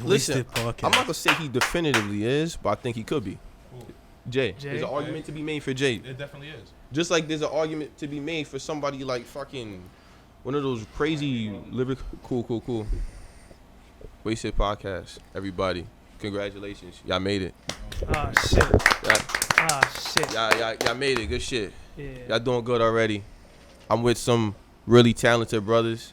Listen, I'm not gonna say he definitively is, but I think he could be. Jay. There's an argument to be made for Jay. It definitely is. Just like there's an argument to be made for somebody like fucking one of those crazy lyric. Cool. Wasted Podcast, everybody. Congratulations, y'all made it. Oh shit. Shit. Y'all made it. Good shit. Yeah. Y'all doing good already. I'm with some really talented brothers.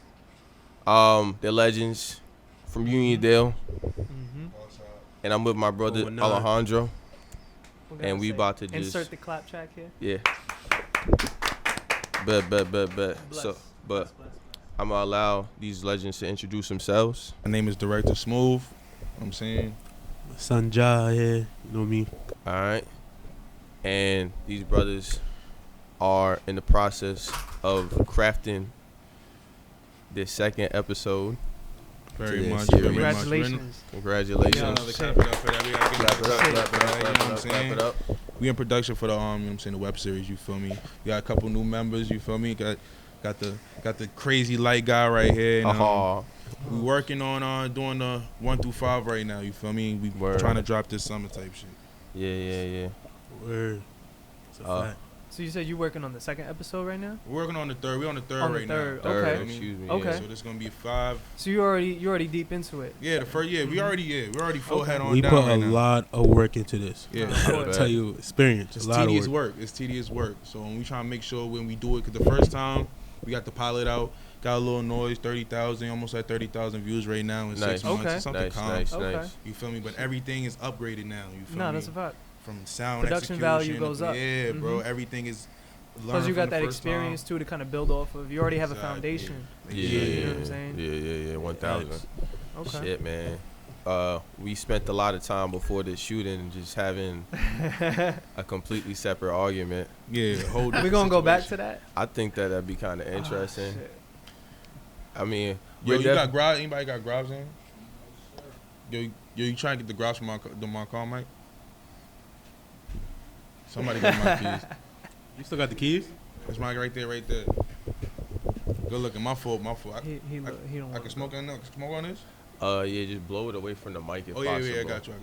They're legends from Uniondale. Mm-hmm. And I'm with my brother Alejandro. And we about to just insert the clap track here. Yeah. Bet. So, but I'm gonna allow these legends to introduce themselves. My name is Director Smoove. I'm saying Sanja here, you know me. All right. And these brothers are in the process of crafting their second episode. very much. Congratulations. Congratulations. Clap it up. We in production for the the web series, you feel me? We got a couple new members, you feel me? Got the crazy light guy right here. And, we working on doing the 1 through 5 right now, you feel me? We trying to drop this summer type shit. Yeah. Word. It's a fact. So you said you're working on the second episode right now? We're working on the third. We're on the third right now. Okay. Excuse me. Okay. Yeah, so there's gonna be 5. So you're already deep into it. Yeah, the first. Yeah, we're already full head on We down put right a now. lot of work into this. Yeah, I'll tell you, experience. It's a lot tedious of work. It's tedious work. So when we try to make sure when we do it, because the first time we got the pilot out, got a little noise, 30,000, almost at 30,000 views right now in 6 months. Okay. It's something calm. Nice. You feel me? But everything is upgraded now. You feel me? No, that's a fact. From sound Production execution, value goes up. Yeah, bro. Mhm. Everything is. Plus you got that experience too to kind of build off of. You already have a foundation. Yeah. You know what I'm saying? Yeah. 1,000. Okay. Shit, man. We spent a lot of time before this shooting just having a completely separate argument. Yeah, We're gonna go back to that. I think that'd be kind of interesting. Shit. I mean, Yo, you got grabs? Anybody got grabs in? Yo, you trying to get the grabs from my car, Mike? Somebody got my keys. You still got the keys? That's mine right there. Good looking. My fault. He don't I can smoke on this? Yeah, just blow it away from the mic if possible. Yeah, I got you.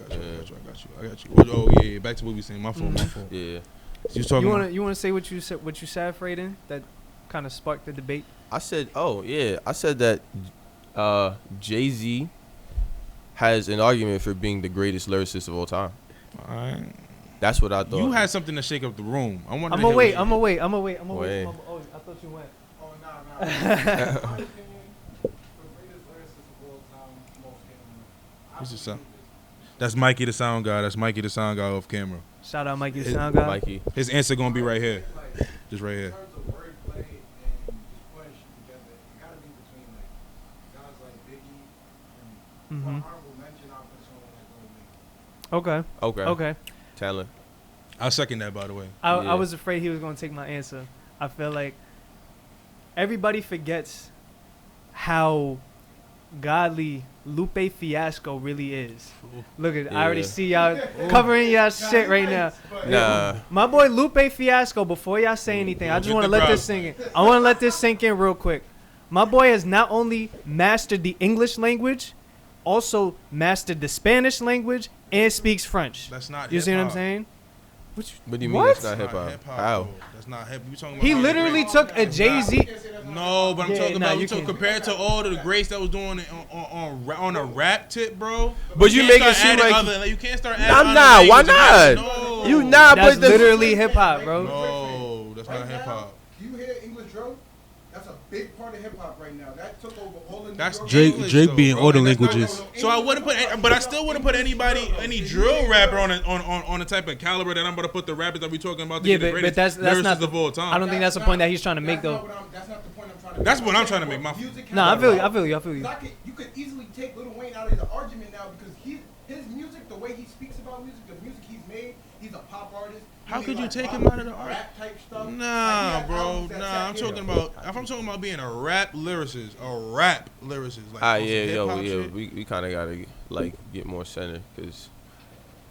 Oh yeah, back to what we saying. My fault. Yeah. You talking? You wanna say what you said Frayden, that kind of sparked the debate? I said that Jay-Z has an argument for being the greatest lyricist of all time. All right. That's what I thought. You had something to shake up the room. I'm gonna wait. Oh, I thought you went. Oh, nah. That's Mikey the sound guy. Off camera. Shout out Mikey the sound guy. Mikey. His answer gonna be right here. Just right here. Mm-hmm. Okay. Talent. I'll second that, by the way. I was afraid he was going to take my answer. I feel like everybody forgets how godly Lupe Fiasco really is. Look at I already see y'all covering y'all shit right now. Nah. My boy Lupe Fiasco, before y'all say anything, I just want to let this sink in. I want to let this sink in real quick. My boy has not only mastered the English language, also mastered the Spanish language and speaks French. That's not You see what I'm hip-hop. saying? What do you mean it's not hip hop? How? That's not hip. You talking about He literally took a Jay-Z. No, but I'm talking about you can't. compared to all of the greats that was doing it on a rap tip, bro. But you make it seem like you can't start adding. I'm not. Why not? No. You not. That's But literally hip hop, bro. No, that's not hip hop. Do you hear English drill? That's a big part of hip hop right now. That took over all the. That's Drake being all the languages. So I wouldn't but I still wouldn't put any drill rapper on the type of caliber that I'm about to put the rappers that we talking about. Yeah, but that's not of all time. I don't think that's the point that he's trying to make, though. That's not the point I'm trying to make. That's what I'm trying to make. I feel you. You could easily take Lil Wayne out of the argument now because his music, the way he speaks about music, the music he's made, he's a pop artist. How could you take him out of the art? Rap type stuff. Nah, bro. Nah, I'm talking about. If I'm talking about being a rap lyricist, Like we kind of gotta get more center, cause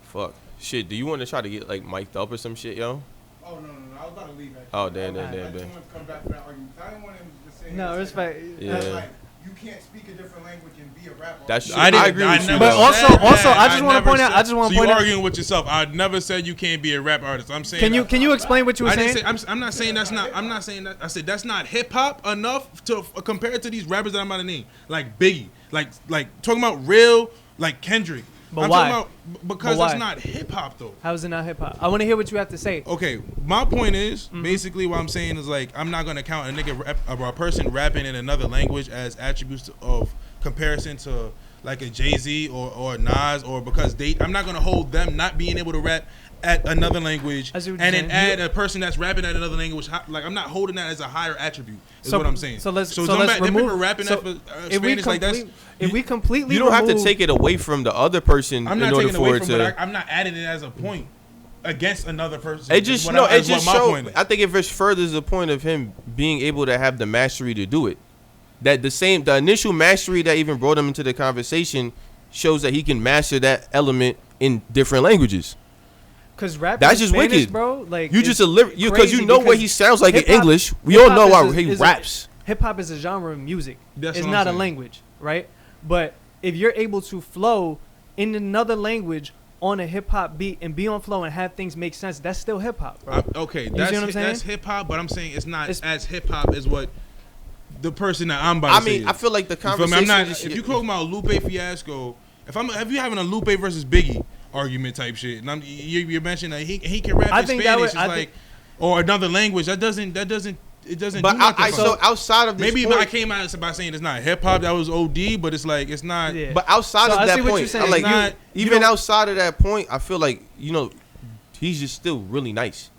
fuck shit. Do you want to try to get like mic'd up or some shit, yo? Oh no! I was about to leave. Actually. Oh damn. I didn't want to come back for that argument. I didn't want him to say. No, respect. Yeah. you can't speak a different language and be a rapper. That's true. I agree with you. never But though. also- said also, that. I just wanna never point out- said- I just wanna so point you out- arguing with yourself. I never said you can't be a rap artist. I'm saying. Can you explain what you were I saying? didn't say. I'm not saying that's not. I'm not saying that. I said that's not hip hop enough to compare it to these rappers that I'm about to name, like Biggie, like talking about real, like Kendrick. But I'm why? talking about because But that's why? not hip hop though. How is it not hip hop? I want to hear what you have to say. Okay, my point is basically what I'm saying is like I'm not gonna count a nigga a person rapping in another language as attributes of comparison to like a Jay-Z or Nas or because I'm not gonna hold them not being able to rap at another language I see and what you're then saying. add a person that's rapping at another language. Like I'm not holding that as a higher attribute. Is So- what I'm saying. so let's them remove- people rapping so that for if we Spanish like that's. if we completely You don't have to remove- take it away from the other person I'm in not order taking for away it from, to. but I'm not adding it as a point against another person. It just Is what no. I- It is what just my shows. point is. I think it just furthers the point of him being able to have the mastery to do it. That the initial mastery that even brought him into the conversation shows that he can master that element in different languages. Cause rap That's in just Spanish, wicked. bro. Like You it's just because crazy you know what because he sounds like in hip-hop- English. We all know hip-hop how he raps. Hip hop is a genre of music. That's It's what I'm not a saying. language, right? But if you're able to flow in another language on a hip hop beat and be on flow and have things make sense, that's still hip hop, bro. Okay, see what I'm saying? that's hip hop, but I'm saying it's not It's- as hip hop as what the person that I'm about to say. I feel like the You feel me? conversation. I'm not. just- If you talking about Lupe Fiasco, if you having a Lupe versus Biggie argument type shit, and you're mentioning that he can rap I in think Spanish, that would- it's I like think- or another language that doesn't But do nothing. so outside of this maybe point, I came out by saying it's not hip hop. That was OD, but it's like it's not. Yeah. but outside So I of that see what you're point, saying. I'm like It's not- you even don't- outside of that point, I feel like he's just still really nice.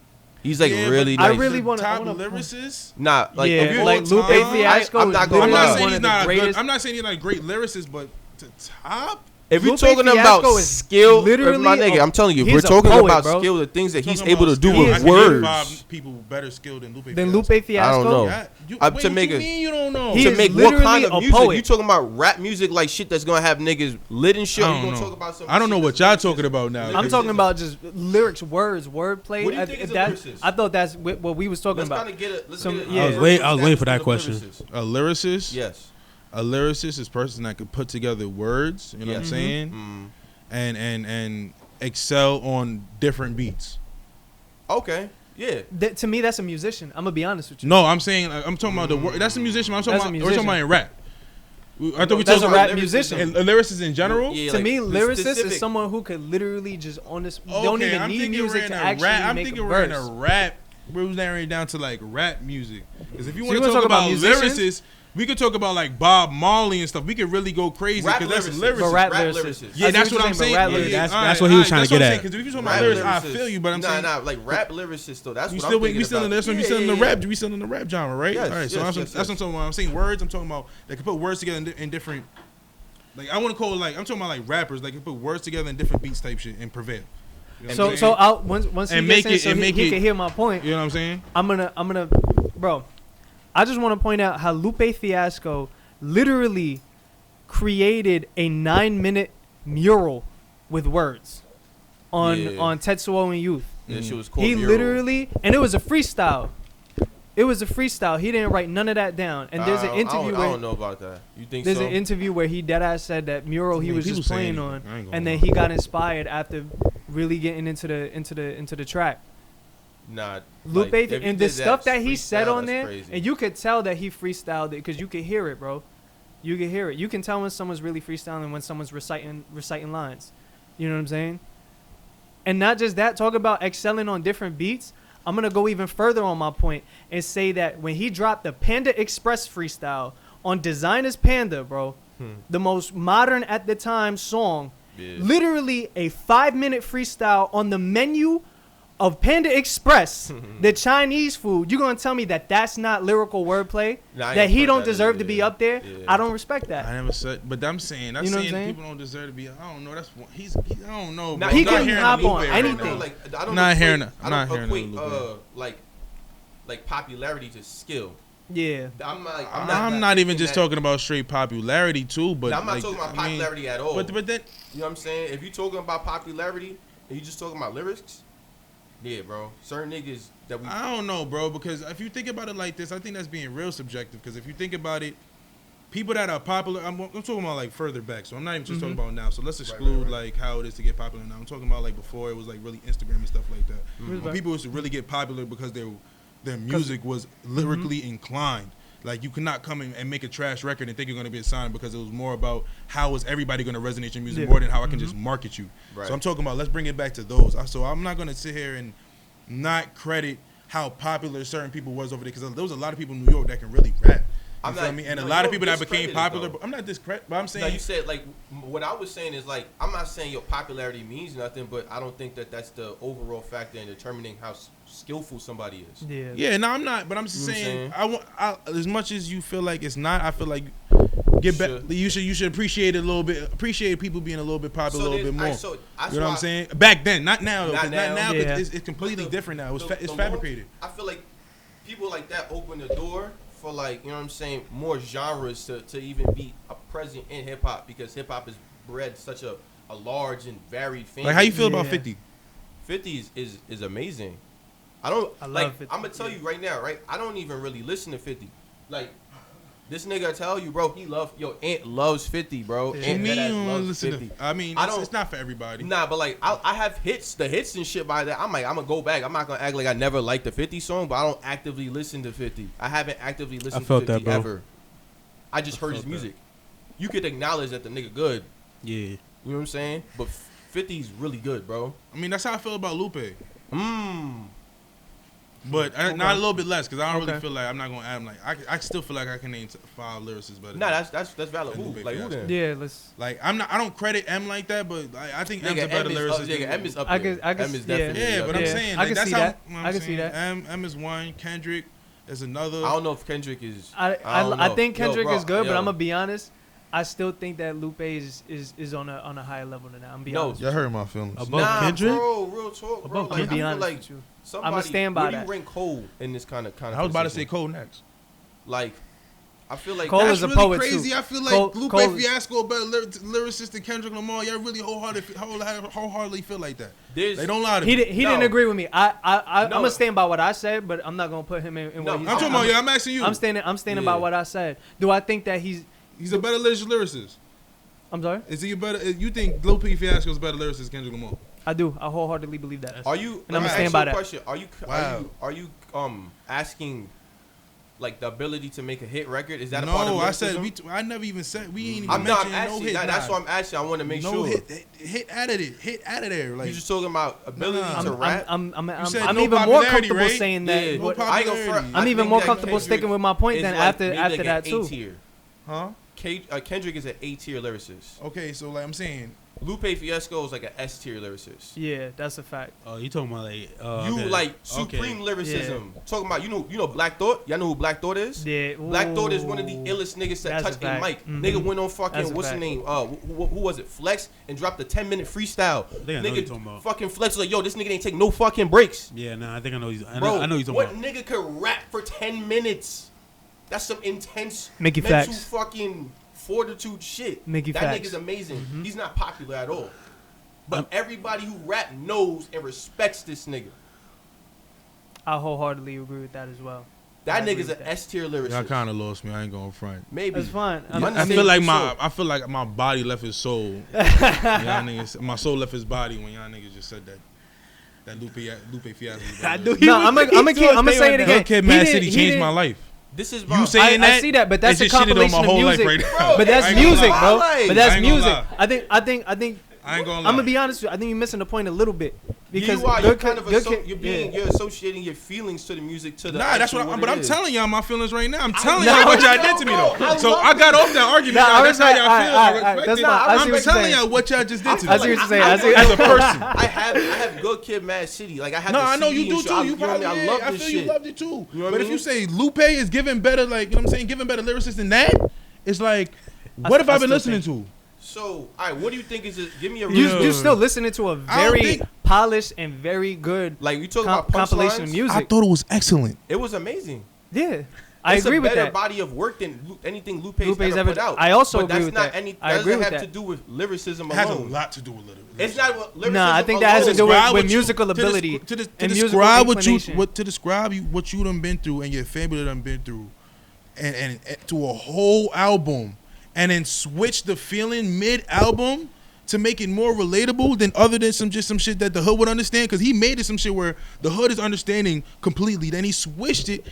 He's like Yeah, really but nice. I really the wanna- I top wanna- lyricist. Nah, like yeah, if you like Lupe time, Fiasco I'm is not gonna I'm literally not lie. saying one he's of the not a good. greatest. I'm not saying he's not a great lyricist, but to top. if you're Lupe talking about Fiasco is skill, literally my nigga, a- I'm telling you, he's we're a talking poet, about bro. skill, the things that he's Talking able to about do skill, with I can name words. 5 people better skilled than Lupe. Then Fiasco. Lupe Fiasco. I don't know. Yeah, you, Up wait, to what make you a- mean you don't know? He To is make what kind literally of a music? poet. You talking about rap music like shit that's gonna have niggas lit and shit? I Or you don't gonna know. talk about some I don't know shit what that's y'all lyricism? talking about now. I'm talking about just lyrics, words, wordplay. What do you think is a lyricist? I thought that's what we was talking Let's about. kind of get it. Let's Some- get it. yeah. I was waiting for that question. A lyricist. Yes. A lyricist is a person that could put together words. You know what I'm Yes. saying? Mm. And excel on different beats. Okay. Yeah. To me, that's a musician. I'm gonna be honest with you. No, I'm saying I'm talking about the word. That's a musician. I'm talking That's a about. We're talking musician. about in rap. I thought we That's talking a rap about musician. and lyricists in general. Yeah, To like, me, the lyricist specific- is someone who could literally just on this. Okay, Don't even I'm need thinking music we're to in a actually rap. I'm make thinking a we're in verse. a rap. We're narrowing down to like rap music. Because if you So want you to wanna talk talk about about musicians? lyricists, we could talk about like Bob Marley and stuff. We could really go crazy Rap because that's lyricists. lyricists. But rap Rap lyricists. lyricists. Yeah, I see that's you're what I'm saying. but rap Yeah, lyricists. That's what he was trying to get at. Because if you talking Rap about lyrics, I lyricists. feel you, but I'm saying. Nah, like rap lyricists though. That's We what still I'm thinking we still in about. this one. We Yeah, still in the yeah, rap. We still in the rap genre, right? Yes, All right. So yes, that's yes, what I'm talking about. I'm saying words. I'm talking about they can put words together in different. Like I want to call it like I'm talking about like rappers. Like can put words together in different beats type shit and prevail. You know what I'm So saying? I'll, once he And gets make in, it- so and he make it- can hear my point. You know what I'm saying? I'm gonna, bro. I just want to point out how Lupe Fiasco literally created a 9-minute mural with words on Yeah. Tetsuo and Youth. Yeah, shit was called He Mural. literally, and it was a freestyle. It was a freestyle. He didn't write none of that down. And there's an interview I where don't know about that. You think there's so? an interview where he deadass said that mural he I mean, was people just say playing anything. on, I ain't gonna and then lie. he got inspired after really getting into the track. Nah. Lupe like, if you and the did stuff that he said freestyle, on that's there, crazy. and you could tell that he freestyled it because you could hear it, bro. You can hear it. You can tell when someone's really freestyling when someone's reciting lines. You know what I'm saying? And not just that, talk about excelling on different beats. I'm gonna go even further on my point and say that when he dropped the Panda Express freestyle on Designer's Panda, bro, the most modern at the time song, Yeah. literally a 5-minute freestyle on the menu of Panda Express, the Chinese food. You gonna tell me that that's not lyrical wordplay? Nah, I that ain't he put don't that in deserve there, to be yeah. up there? Yeah. I don't respect that. I never said, but I'm saying, You know what I'm saying? people don't deserve to be. I don't know. That's one- he's. I don't know. Nah, Bro. he I'm not can hearing hop Lupe on right anything. now. Like, I don't Not equate- hearing- I not don't hearing equate Lupe. like popularity to skill. Yeah. I'm not even thinking just that- talking about straight popularity too, but Nah, I'm not like, talking about I mean, popularity at all. But then You know what I'm saying? If you're talking about popularity and you just talking about lyrics, yeah, bro. Certain niggas that we I don't know, bro, because if you think about it like this, I think that's being real subjective. Because if you think about it, people that are popular, I'm talking about like further back, so I'm not even just talking about now. So let's exclude like how it is to get popular now. I'm talking about like before it was like really Instagram and stuff like that. When people used to really get popular because their music was lyrically inclined. Like you could not come in and make a trash record and think you're going to be assigned because it was more about how is everybody going to resonate your music more than how I can just market you. Right. So I'm talking about let's bring it back to those. So I'm not going to sit here and not credit how popular certain people was over there because there was a lot of people in New York that can really rap. You feel me? And a lot of people that became popular. But I'm not discrediting, but I'm saying. No, you said like what I was saying is like I'm not saying your popularity means nothing, but I don't think that that's the overall factor in determining how skillful somebody is. Yeah. Yeah. No, I'm not. But I'm just saying. I as much as you feel like it's not, I feel like get back. You should appreciate it a little bit. Appreciate people being a little bit popular a little bit more. You know what I'm saying? Back then, not now. Not now. It's completely different now. It's fabricated. I feel like people like that open the door for like, you know what I'm saying, more genres to even be a present in hip hop because hip hop has bred such a large and varied fan. Like how you feel about 50? 50 is amazing. I love 50. I'm gonna tell you right now, right? I don't even really listen to 50. Like this nigga tell you, bro, Aunt loves 50, bro. Yeah. Aunt loves 50. I mean, it's not for everybody. Nah, but like I have the hits and shit by that. I'm gonna go back. I'm not gonna act like I never liked the 50 song, but I don't actively listen to 50. I haven't actively listened to 50 ever. I just heard his music. You could acknowledge that the nigga good. Yeah. You know what I'm saying? But 50's really good, bro. I mean, that's how I feel about Lupe. But not a little bit less because I don't really feel like I'm not gonna add him. Like I still feel like I can name 5 lyricists better. Nah, that's valid. Who? Like who then? Yeah, let's. Like I don't credit M like that, but I think M's a better lyricist. M is up there. M is definitely. Yeah, but I'm saying I can that's see how that. I can see that. M is one. Kendrick is another. I don't know if Kendrick is. I think Kendrick is good, but I'm gonna be honest. I still think that Lupe is on a higher level than that. I'm being honest. Y'all hurt my feelings. Above Kendrick? Bro, real talk, bro. Like, I feel like somebody, I'm gonna stand by where that. do you rank Cole in this kind of I was about to say Cole next. Like, I feel like Cole that's is a really poet crazy. too. I feel like Lupe Fiasco a better lyricist than Kendrick Lamar. Y'all really wholeheartedly feel like that. They don't lie to me. He didn't agree with me. I'm gonna stand by what I said, but I'm not gonna put him in what he's I'm talking about you. I'm asking you. I'm standing by what I said. Do I think that he's a better lyricist? I'm sorry? Is he a better? You think Lupe Fiasco is a better lyricist than Kendrick Lamar? I do. I wholeheartedly believe that. Are you? And I'm gonna stand by that. Question. Are you asking like the ability to make a hit record? Is that a part of lyricism? I said I never even said we ain't even I'm mentioned not no hit. That's what I'm asking. I want to make sure. Hit out of it. Hit out of there. Like you just talking about ability to rap. I'm even more comfortable saying that. Yeah, I'm even more comfortable sticking with my point than after that too. Huh? Kendrick is an A-tier lyricist. Okay, so like I'm saying, Lupe Fiasco is like an S-tier lyricist. Yeah, that's a fact. Oh, you talking about like like supreme lyricism. Yeah. Talking about you know Black Thought. Y'all know who Black Thought is? Yeah. Ooh. Black Thought is one of the illest niggas that touch a mic. Mm-hmm. Nigga went on fucking what's the name? Who was it? Flex and dropped a 10-minute freestyle. Nigga fucking Flex was like, yo, this nigga ain't take no fucking breaks. Yeah, nah, I think I know he's. I know he's talking what about. Nigga could rap for 10 minutes? That's some intense mental facts. Fucking fortitude shit. That facts. nigga's amazing. Mm-hmm. He's not popular at all. But everybody who rap knows and respects this nigga. I wholeheartedly agree with that as well. That nigga's an S-tier lyricist. Y'all kind of lost me. I ain't going front. Maybe. That's fine. I feel like my body left his soul. Y'all niggas, my soul left his body when y'all niggas just said that. That Lupe Fiasco. No, I'm gonna say it again. Good Kid, Mad City changed my life. This is you saying that? I see that, but that's a compilation of music. Right but that's music, bro. But that's music. I think. I ain't gonna lie. I'm gonna be honest with you. I think you're missing the point a little bit because you're associating your feelings to the music to the. Nah, that's what. But I'm telling y'all my feelings right now. I'm telling y'all what y'all did to me though. So I got off that argument. That's how y'all feel. I'm telling y'all what y'all just did to me. I see what you're saying. As a person, I have Good Kid, Mad City. Like I have. No, I know you do too. You probably. I love this shit. You loved it too. But if you say Lupe is giving better, like you know what I'm saying, giving better lyricists than that, it's like, what have I been listening to? So, all right, what do you think is it? Give me a you're still listening to a very polished and very good like you talking about compilation of music. I thought it was excellent. It was amazing. Yeah. I agree with that. It's a better body of work than anything Lupe's ever put out. I also agree with that. I agree with that. Doesn't have to do with lyricism alone. It has a lot to do with lyricism. It's not lyricism. Nah, I think that has to do with musical ability to describe what you done been through and your family done been through. and to a whole album, and then switch the feeling mid-album to make it more relatable than other than some shit that the hood would understand? Because he made it some shit where the hood is understanding completely. Then he switched it.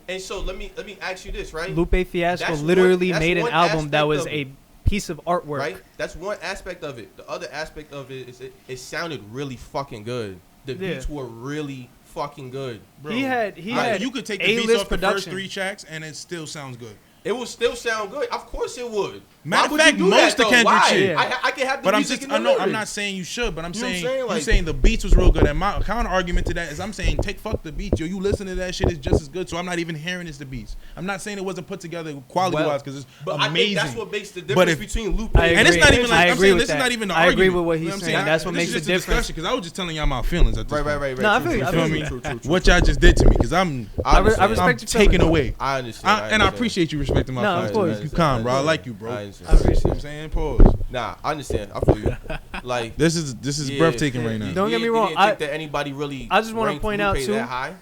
And so let me ask you this, right? Lupe Fiasco literally made an album that was a piece of artwork. Right? That's one aspect of it. The other aspect of it is it sounded really fucking good. The beats were really fucking good. Bro. He had you could take the beats off the first 3 tracks and it still sounds good. It would still sound good. Of course it would. Matter of fact, most of Kendrick shit. Yeah. I can have the music in the lyrics. I'm not saying you should, but I'm saying you're saying the beats was real good. And my counter argument to that is I'm saying fuck the beats. Yo, you listen to that shit, it's just as good. So I'm not even hearing it's the beats. I'm not saying it wasn't put together quality-wise because it's amazing. I think that's what makes the difference between Lupe and it's not even like I'm saying this is not even the argument. I agree with what he's saying. That's what makes the difference. Because I was just telling y'all my feelings at this point. Right. No, I feel you. What y'all just did to me because I respect you taking away. I understand. And I appreciate you respecting my feelings. No, of course. You calm, bro. I like you, bro. I appreciate it. You know what I'm saying? Pause. Nah, I understand. I feel you. Like this is breathtaking right now. Don't get me wrong. I think that anybody really. I just want to point out too. That high?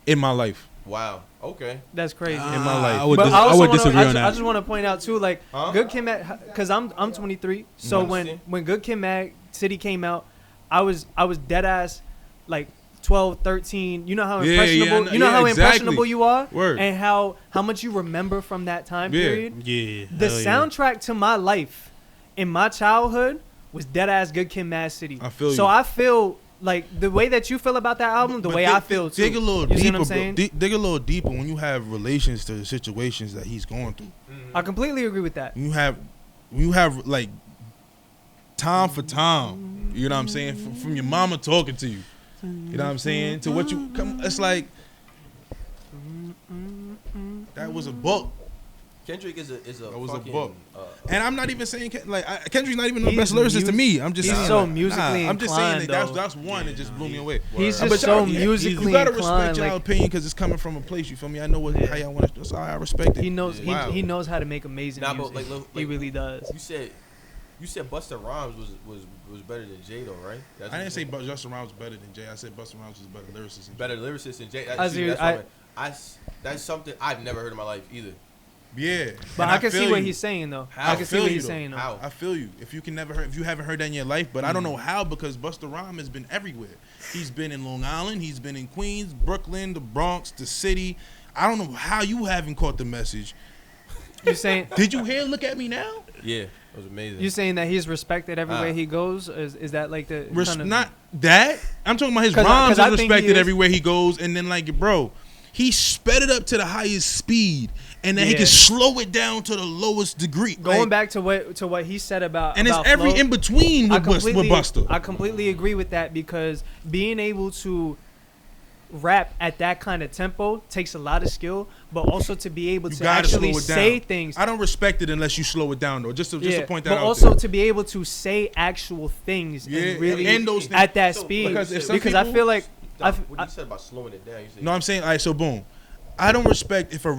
In my life. Wow. Okay. That's crazy. In my life. I would disagree on that. I just want to point out too, like Good Kid, Mad, because I'm 23. So when Good Kid, Mad City came out, I was dead ass like 12, 13. You know how impressionable impressionable you are. Word. And how much you remember from that time period. Yeah. The soundtrack to my life in my childhood was dead ass Good Kid, Mad City. I feel you. So I feel like the way that you feel about that album, the way I feel too. Dig a little you deeper, see what I'm saying? Dig a little deeper when you have relations to the situations that he's going through. I completely agree with that. You have like time for time. You know what I'm saying? From your mama talking to you. You know what I'm saying? To what you come, it's like that was a book. Kendrick is a that was fucking, a book. And I'm not even saying Kendrick's not even the best lyricist to me. I'm just he's saying so musically I'm just saying inclined, that's one that just blew me away. He's just so musically You gotta inclined. respect y'all opinion because it's coming from a place. You feel me? I know how y'all want to. That's how I respect it. He knows he knows how to make amazing music. But he really does. You said Busta Rhymes was better than Jay though, right? I didn't say Busta Rhymes was better than Jay. I said Busta Rhymes was better lyricist. Better lyricist than Jay. That's something I've never heard in my life either. Yeah, but I can see what he's saying though. I can see what he's saying though. I feel you. If you haven't heard that in your life, but I don't know how because Busta Rhymes has been everywhere. He's been in Long Island. He's been in Queens, Brooklyn, the Bronx, the city. I don't know how you haven't caught the message. You saying? Did you hear "Look at Me Now"? Yeah, it was amazing. You saying that he's respected everywhere he goes? Is that like the not that? I'm talking about his rhymes is respected everywhere he goes, and then like bro, he sped it up to the highest speed. And then he can slow it down to the lowest degree. Going back to what he said about and it's every flow, in between with Busta. I completely agree with that because being able to rap at that kind of tempo takes a lot of skill, but also to be able to actually say things. I don't respect it unless you slow it down though. Just to point that out. But also there. to be able to say actual things and really those at that speed. Because I feel like what you said about slowing it down. No, I'm saying so boom. I don't respect if you're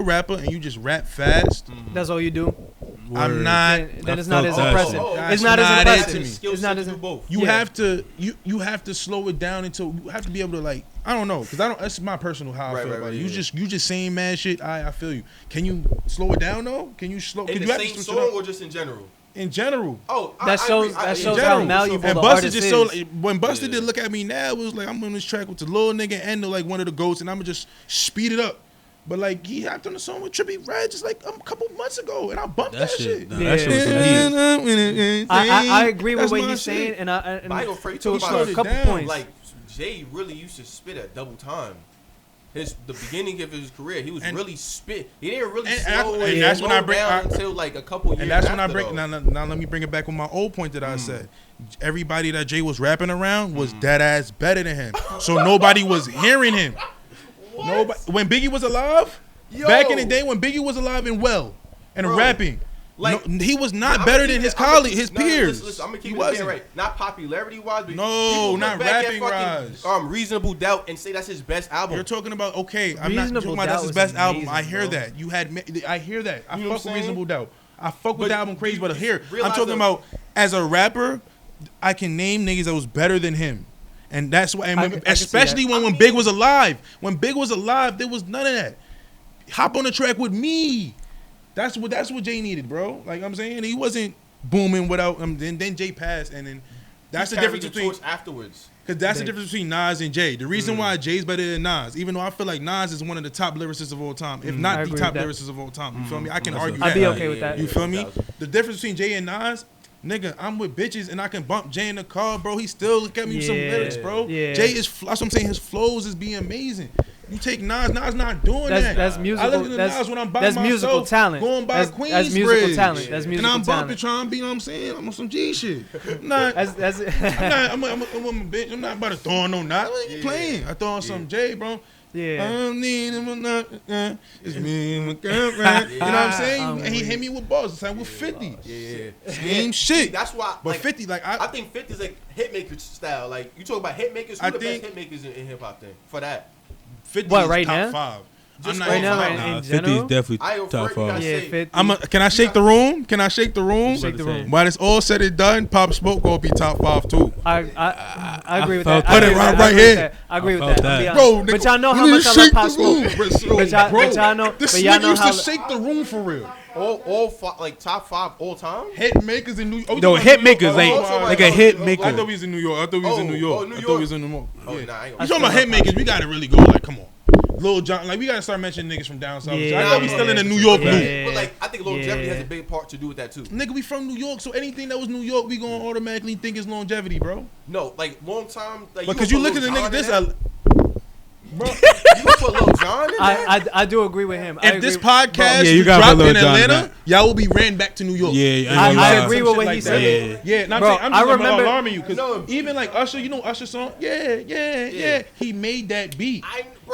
a rapper and you just rap fast. That's all you do. I'm not. Then it's not as impressive. It's not as impressive. It's not as both. You have to slow it down until you have to be able to like. I don't know because that's my personal how I feel about it. You just saying mad shit. I feel you. Can you slow it down though? Can you slow? In the same song or just in general? In general. Oh, that shows how malleable the artist is. When Busta did "Look at Me Now," it was like I'm on this track with the little nigga and like one of the goats, and I'm gonna just speed it up. But like he hopped on the song with Trippie Redd just like a couple months ago, and I bumped that shit. That shit was I agree with what he's saying, and I to a couple points. Like Jay really used to spit at double time. The beginning of his career, he was really spit. He didn't really slow it that's when I bring down until like a couple years. And that's when I bring now. Let me bring it back with my old point that I said. Everybody that Jay was rapping around was dead ass better than him, so nobody was hearing him. Nobody when Biggie was alive, back in the day when Biggie was alive and well and rapping. Like he was not better than his colleagues, his peers. Listen, I'm gonna keep it right. Not popularity wise, but not rapping wise. Reasonable Doubt and say that's his best album. You're talking about I'm not talking about that's his best album. I hear that. I hear that. I fuck with Reasonable Doubt. I fuck with the album crazy, but here I'm talking about as a rapper, I can name niggas that was better than him. And that's why, especially when Big was alive. When Big was alive, there was none of that. hop on the track with me. That's what Jay needed, bro. Like I'm saying, he wasn't booming without then Jay passed, and then that's the difference between afterwards. Because that's the difference between Nas and Jay. The reason why Jay's better than Nas, even though I feel like Nas is one of the top lyricists of all time, if not the top lyricist of all time. You feel me? I can argue that. I'd be okay with that. You feel me? The difference between Jay and Nas, nigga, I'm with bitches and I can bump Jay in the car, bro. He still get me some lyrics, bro. Yeah. Jay is, that's what I'm saying, his flows is being amazing. You take Nas not doing that. That's musical. I listen to Nas when I'm by that's myself. Musical talent. Going by Queensbridge. That's musical talent. That's musical talent. And I'm bumping, talent. trying to be, you know what I'm saying? I'm on some G shit. I'm not. I'm a bitch. I'm not about to throw on no Nas. What are you playing? I throw on some Jay, bro. Yeah. I don't need him or not. It's me and my girlfriend. You know what I'm saying? And he hit me with balls. It's like with 50. Yeah. Same shit. That's why. But like, 50, like I think 50 is like hitmaker style. Like you talk about hitmakers. Who the best hitmakers in hip hop then? For that. 50 what, is right top now? 5. Just right now, in 50 general? is definitely top 5. Yeah, 50. Can I shake the room? Can I shake the room? Shake the room. When it's all said and done, Pop Smoke gonna be top 5 too. I agree with that. Put it right here. I agree with that. Bro, but y'all know how much I love Pop Smoke. But y'all know. This But y'all nigga know used how. to shake the room for real. All five, like top 5 all time. Hit makers in New York. No, hit makers, like a hit maker. I thought he was in New York. I thought he was in New York. New I York. thought he was in New York. Oh, Yeah. nah, I ain't You gonna- talking about hit makers? We gotta really go. Like, come on. Lil Jon, like we gotta start mentioning niggas from down south. Yeah. I know we still in the New York Yeah. loop. But like, I think longevity Yeah. has a big part to do with that too. Nigga, we from New York, so anything that was New York, we gonna automatically think is longevity, bro. No, like long time. Like, Because you look at the nigga, this, bro. You gonna put Lil Jon in that? I do agree with him. if this podcast Yeah, you gotta dropped put Lil in Jon Atlanta, back. y'all will be ran back to New York. Yeah, I agree with Some what shit he like said. that. Yeah, no, I'm Bro, saying, I'm I just remember- alarming you because No. even like Usher, you know Usher's song, yeah, he made that beat.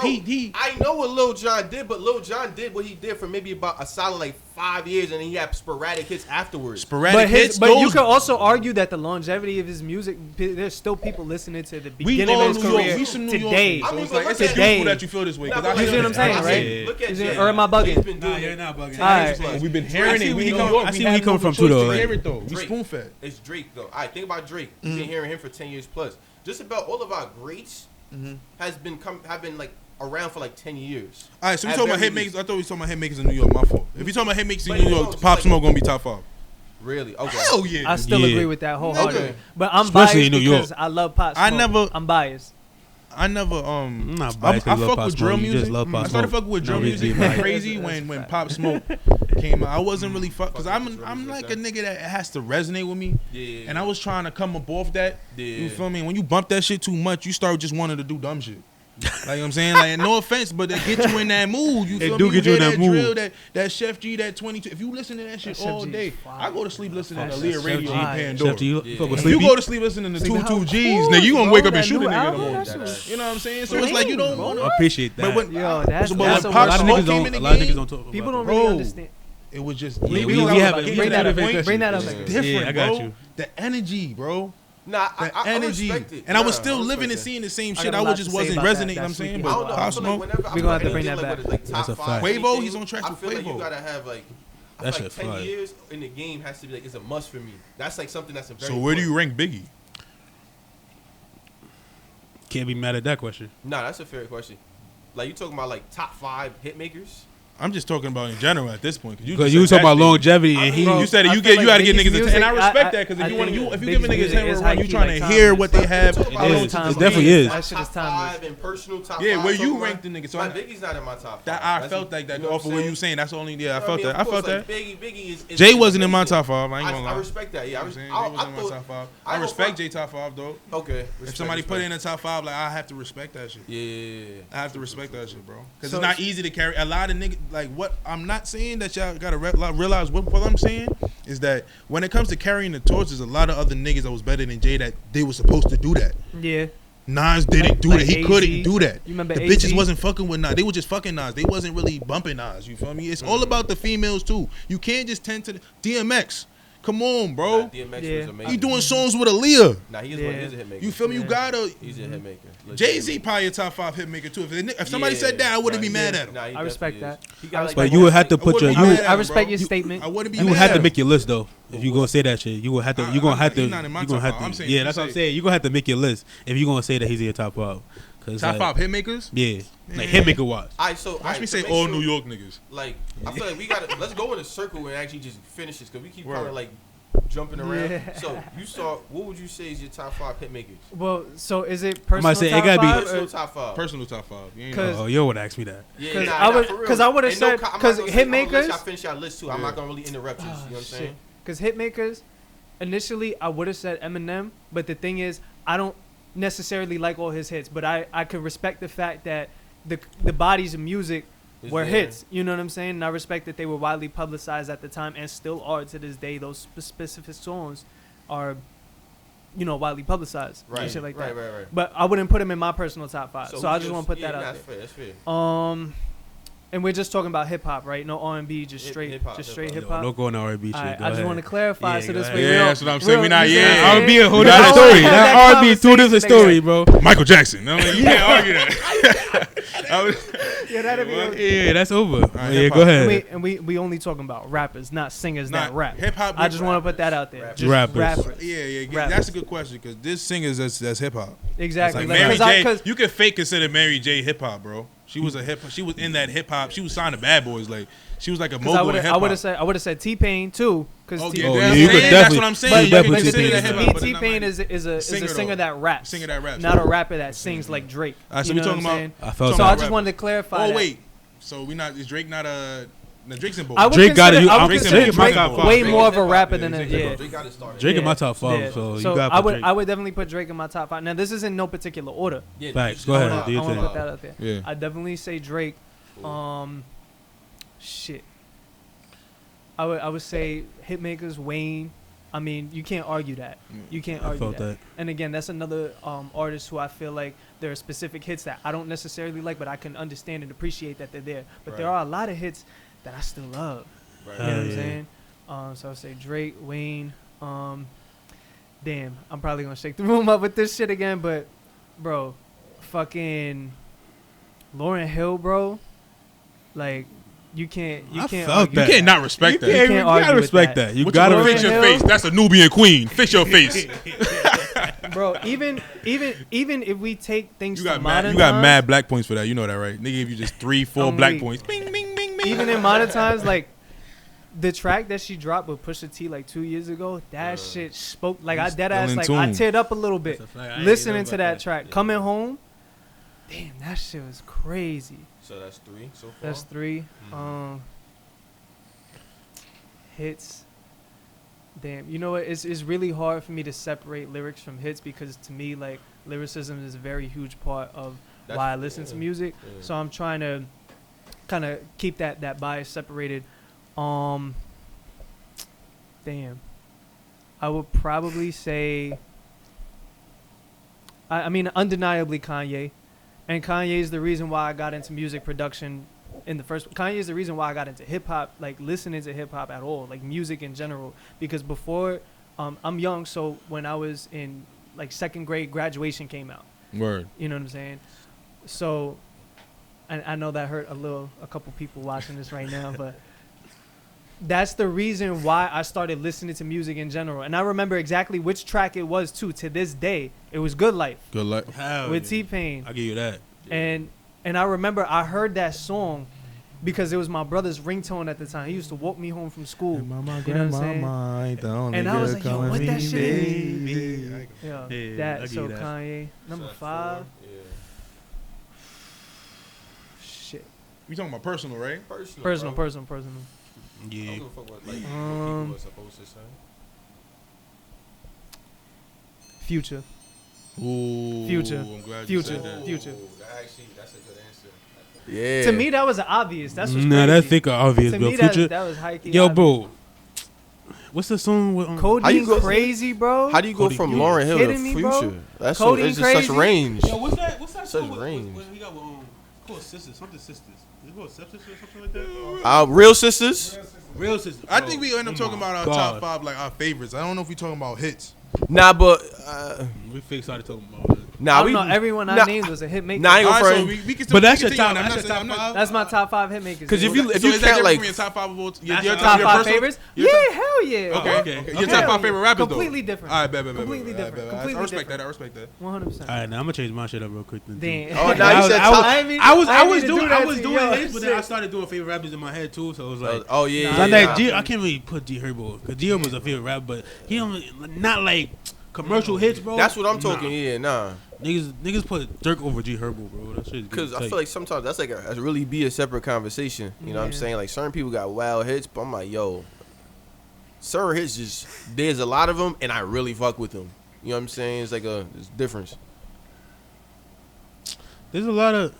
I know what Lil Jon did, but Lil Jon did what he did for maybe about a solid like 5 years, and then he had sporadic hits afterwards. Sporadic hits, but you those- could also argue that the longevity of his music, there's still people listening to the we beginning all of his New York. career We some New today. York. So I mean, it's like but it's look at beautiful Jay. that you feel this way. Nah, Cause but I You see what I'm saying, right? Look at Is Jay. it- or am I bugging? Jay's been doing you're it. not bugging. Alright. We've been hearing see it. where We he New come- York. I see We where he had come no from choice too, to though. hear it though. We Drake. spoon fed. It's Drake though. All right, think about Drake. You've been hearing him for 10 years plus. Just about all of our greats have been like around for like 10 years. All right, so we At talking about very hit makers. least. I thought we was talking about hit makers in New York. My fault. If you talking about hit makers in But New you know, York, just Pop like- Smoke gonna be top 5. Really? Okay. Hell yeah. I still Yeah. agree with that wholeheartedly. Nigga. But I'm Especially biased in New York. because I love Pop I Smoke. never- I'm biased. I never I'm not I biased 'cause you love fuck Pop with Smoke. drill You just music. love Pop I started Smoke. fucking with drill No, music it's like right. crazy when Pop Smoke came out. I wasn't really because Fucking with drill I'm music, like a son. nigga that has to resonate with me. Yeah. And I was trying to come up off that. Yeah. You feel me? When you bump that shit too much, you start just wanting to do dumb shit. Like you know what I'm saying? Like no offense, but it get you in that mood. You It feel do me? get you in hear that mood. Drill, that Chef G, that 22. If you listen to that shit That all Chef G day, is fire. I go to sleep listening to Chef Leah G. Radio and Pandora. Chef, you fuck with If you Sleepy? go to sleep listening to Sleepy 22 House. G's, nigga, you gonna wake up That and shoot a new nigga in the album, morning. that shit You know what I'm saying? So it's like you don't want I to. appreciate that. But when Yo, that's but that's when a a Pop lot of Smoke niggas came don't. in the A lot of game, niggas don't talk about people that. don't really Bro. understand. it was just Yeah, we we don't haven't- have we bring haven't that had a up. big Bring that up. It's Like, different, Yeah, I got bro. you. The energy, bro. Nah, The I energy. respect it. And I was Nah, still respect living and that. seeing the same I shit. got a I lot was to just say wasn't about resonating. that You know what I'm Sleepy saying? I House. don't know. But I Pop feel like Smoke. whenever We gonna have to I'm bring dealing that with, back. like, top That's a 5 fact. Quavo, anything, he's on tracks I with feel like you Quavo. gotta have like. I That feel like shit 10 fire. years in the game has to be like it's a must for me. That's like something that's a very. So where do you important. rank Biggie? Can't be mad at that question. Nah, that's a fair question. Like you talking about like top 5 hit makers? I'm just talking about in general at this point. Because you was talking about longevity and he. Bro, You said it, I you feel gotta like get Biggie's niggas attention, and I music, respect that because I if you want think if you give Biggie's niggas music attention is run, you high-key trying like to timeless. hear what they have. It I is. don't- It definitely is. That shit is top timeless. 5 and personal top 5. Yeah, where you talking rank about- the niggas? So Like, Biggie's not in my top 5. That I That's felt it. like that You know off of what you were saying. That's the only I felt that. I felt that. Biggie is Jay wasn't in my top 5. I ain't gonna lie. I respect that. Yeah, You know what I'm saying? Jay wasn't in my top 5. I I respect thought- Jay top 5 though. Okay. If somebody put it in the top 5, like I have to respect that shit. Yeah. I have to respect that shit, bro. Because So- it's not easy to carry. A lot of niggas, like what I'm not saying that y'all gotta realize what I'm saying is that when it comes to carrying the torch, there's a lot of other niggas that was better than Jay that they were supposed to do that. Yeah. Nas didn't do Like that. He AZ. couldn't do that. You remember the AZ? bitches wasn't fucking with Nas. They were just fucking Nas. They wasn't really bumping Nas. You feel me? It's all about the females too. You can't just tend to the DMX. Come on, bro. Nah, DMX Yeah. was amazing. You doing songs with Aaliyah. Nah, he is Yeah. one. He's a hit maker. You feel me? You Yeah. gotta. He's a hit maker. Jay Z probably a top 5 hit maker too. If somebody said that, I wouldn't be mad at him. I respect that. But you would have to put your. I wouldn't be mad at I him, respect bro. your statement. I wouldn't be You mad would have at to him. make your list though. If you gonna say that shit, you gonna have to. You gonna have to. He's not in my You gonna top have five. I'm to. saying Yeah, you that's what I'm say- saying. You gonna have to make your list if you gonna say that he's in your top 5. Cause Top 5 hit makers. Yeah, like hit maker wise. Alright, so Watch me to say make all sure- New York niggas. Like, I feel like we gotta let's go in a circle and actually just finish this because we keep kind Word. of like jumping around. Yeah. So you saw, what would you say is your top 5 hit makers? Well, so is it I'm about personal to say, it top gotta be- five? Personal Or, top 5. Personal top 5. You ain't 'Cause- know. Oh, yo would ask me that. Yeah, Cause nah, I would- for real. 'cause I would've Ain't no said- co- I'm not 'cause gonna hit say- I'm gonna let makers- y'all finish y'all list too. I'm Yeah. not gonna really interrupt you. You know what I'm saying? Because hitmakers, initially I would have said Eminem, but the thing is, I don't necessarily like all his hits, but I could respect the fact that the bodies of music Is were there. hits. You know what I'm saying? And I respect that they were widely publicized at the time and still are to this day. Those specific songs are, widely publicized Right. and shit like that. Right. But I wouldn't put them in my personal top 5. So I who's just your- want to put yeah, that out that's there. fair. That's fair. And we're just talking about hip hop, right? No R&B, just Hip- straight, hip-hop, just straight hip-hop. hip hop. Don't go on the R&B shit. Alright, Go I just ahead. want to clarify Yeah, so go this ahead. way. Yeah, we don't- that's what I'm saying. We not- you yeah. know what I'm R&B a whole We nother don't story. have That that R&B two different conversation story, bro. Michael Jackson. No, you can't argue that. Yeah, that'd be Yeah, that's over. right, Yeah, hip-hop. go ahead. And we only talking about rappers, not singers that Not rap. hip hop. I just want to put that out there. Rappers. Just Rappers. rappers. Yeah. Rappers. That's a good question because this singers that's hip hop. Exactly. Like Mary J. Cause You could fake consider Mary J. hip hop, bro. She was She was in that hip hop. She was signed to Bad Boys. Like she was like a mogul in hip I hop. would have said T-Pain too. Cause Oh, T- yeah, Oh, that's, yeah, you could that's definitely- what I'm saying. But, You but, can but consider T-Pain that to hip me, hop, but it's not T-Pain like- is a Singer, singer though. that raps. Singer that raps. Not a rapper that sings like Drake. Alright, so You we know talking what I'm about- saying? I felt So talking I about just wanted to clarify. Oh that. wait, so is Drake not a? No, Drake's in both. I would Drake got it. consider, I would Drake's in consider both. Drake Drake's in both. way Drake more is of a hip-hop, rapper yeah, than a Drake's in yeah. both. Drake got it started. Drake in Yeah. my top 5, Yeah. so you So got I would definitely put Drake in my top 5. Now this is in no particular order. Yeah, Facts. just- Go ahead. I Do your want to thing. put that out there. Yeah. I definitely say Drake. Shit. I would say Hitmakers, Wayne. I mean, you can't argue that. You can't I argue felt that. that. And again, that's another artist who I feel like there are specific hits that I don't necessarily like, but I can understand and appreciate that they're there. But there Right. are a lot of hits that I still love. Right. You know what I'm yeah. saying? So I would say Drake, Wayne. Damn, I'm probably gonna shake the room up with this shit again, but bro, fucking Lauryn Hill, bro. Like, you can't I argue. felt You that. can't not respect that. can't You argue gotta with respect that. that. You What gotta you Lauryn fix your Hill? face. That's a Nubian queen. Fix your face. Bro, even if we take things You to got modern mad. You got times, mad black points for that. You know that, right? They gave you just 3, 4 I'm black weak. points. Bing, bing, bing, bing. even in modern times, like the track that she dropped with Pusha T like 2 years ago, that shit spoke like I He's dead still ass in like I tune. teared up a little bit That's a fact. I ain't listening know to about that that. track. Coming home, damn, that shit was crazy. So that's 3 so far. That's 3. Hits. Damn, you know what? It's really hard for me to separate lyrics from hits because to me, like, lyricism is a very huge part of That's- why I listen to yeah, music. yeah. So I'm trying to kind of keep that bias separated. Damn. I would probably say, I mean, undeniably Kanye. And Kanye is the reason why I got into music production in the first. Kanye is the reason why I got into hip hop, like listening to hip hop at all, like music in general. Because before, I'm young, so when I was in like second grade, Graduation came out. Word. You know what I'm saying? So, and I know that hurt a couple people watching this right now, but that's the reason why I started listening to music in general. And I remember exactly which track it was too. To this day, it was "Good Life" Good luck. Hell with yeah. T-Pain. I give you that. And I remember I heard that song because it was my brother's ringtone at the time. He used to walk me home from school. Mama, You know what I'm saying? And I was like, yo, what that shit is? Yeah, Yeah, I that. give So you that. Kanye, number 5. Yeah. Shit. We talking about personal, right? Personal. bro. Yeah. I don't give a fuck what like people are supposed to say. Future. Ooh, Future. I'm glad Future. You said that. Future. That's a good answer. Yeah. To me, that was obvious. That's what's Nah, crazy. that's thick obvious, To bro. me, Future. that was high key. Yo, obvious. bro. What's the song with How you Codeine go- crazy, bro. How do you go Cody, from you Lauryn Hill to kidding me, bro? Future? That's so, Codeine it's just such crazy? range. Yo, what's that Such song with- range. he got called Sisters, something Sisters. Is it called Sisters or something like that? Real Sisters? Real Sisters. I think we end up talking about our God. top 5, like our favorites. I don't know if we talking about hits. Nah, but We started talking about it. Nah, I don't know. Everyone I named was a hit maker. Nah, I ain't All gonna right, so front. we can But that's we your continue top. on. That's your top five. That's my top 5 hit makers. Because if you So is that count like different from your top 5 of all? Your That's top your 5 personal- favorites, your yeah, top- hell yeah. Okay, Okay. okay. Okay. Your top 5 favorite rappers though. Completely different. All right, bet. Completely different. Completely I respect different. that. I respect that. 100%. All right, now I'm gonna change my shit up real quick. Then, Damn. Oh, now you said top. I was doing Yo, hits, but then I shit. started doing favorite rappers in my head too. So it was like, Oh yeah. Nah, cause yeah, I can't really put G Herbo because G Herbo was a favorite rapper, but he don't not like commercial hits, bro. That's what I'm Nah. talking. Yeah, nah. Niggas put Dirk over G Herbo, bro. That shit. Because I feel like sometimes that's like a really be a separate conversation. You know what I'm Yeah. saying? Like certain people got wild hits, but I'm like, yo, certain hits just there's a lot of them, and I really fuck with them. You know what I'm saying? It's like it's difference. there's a lot of.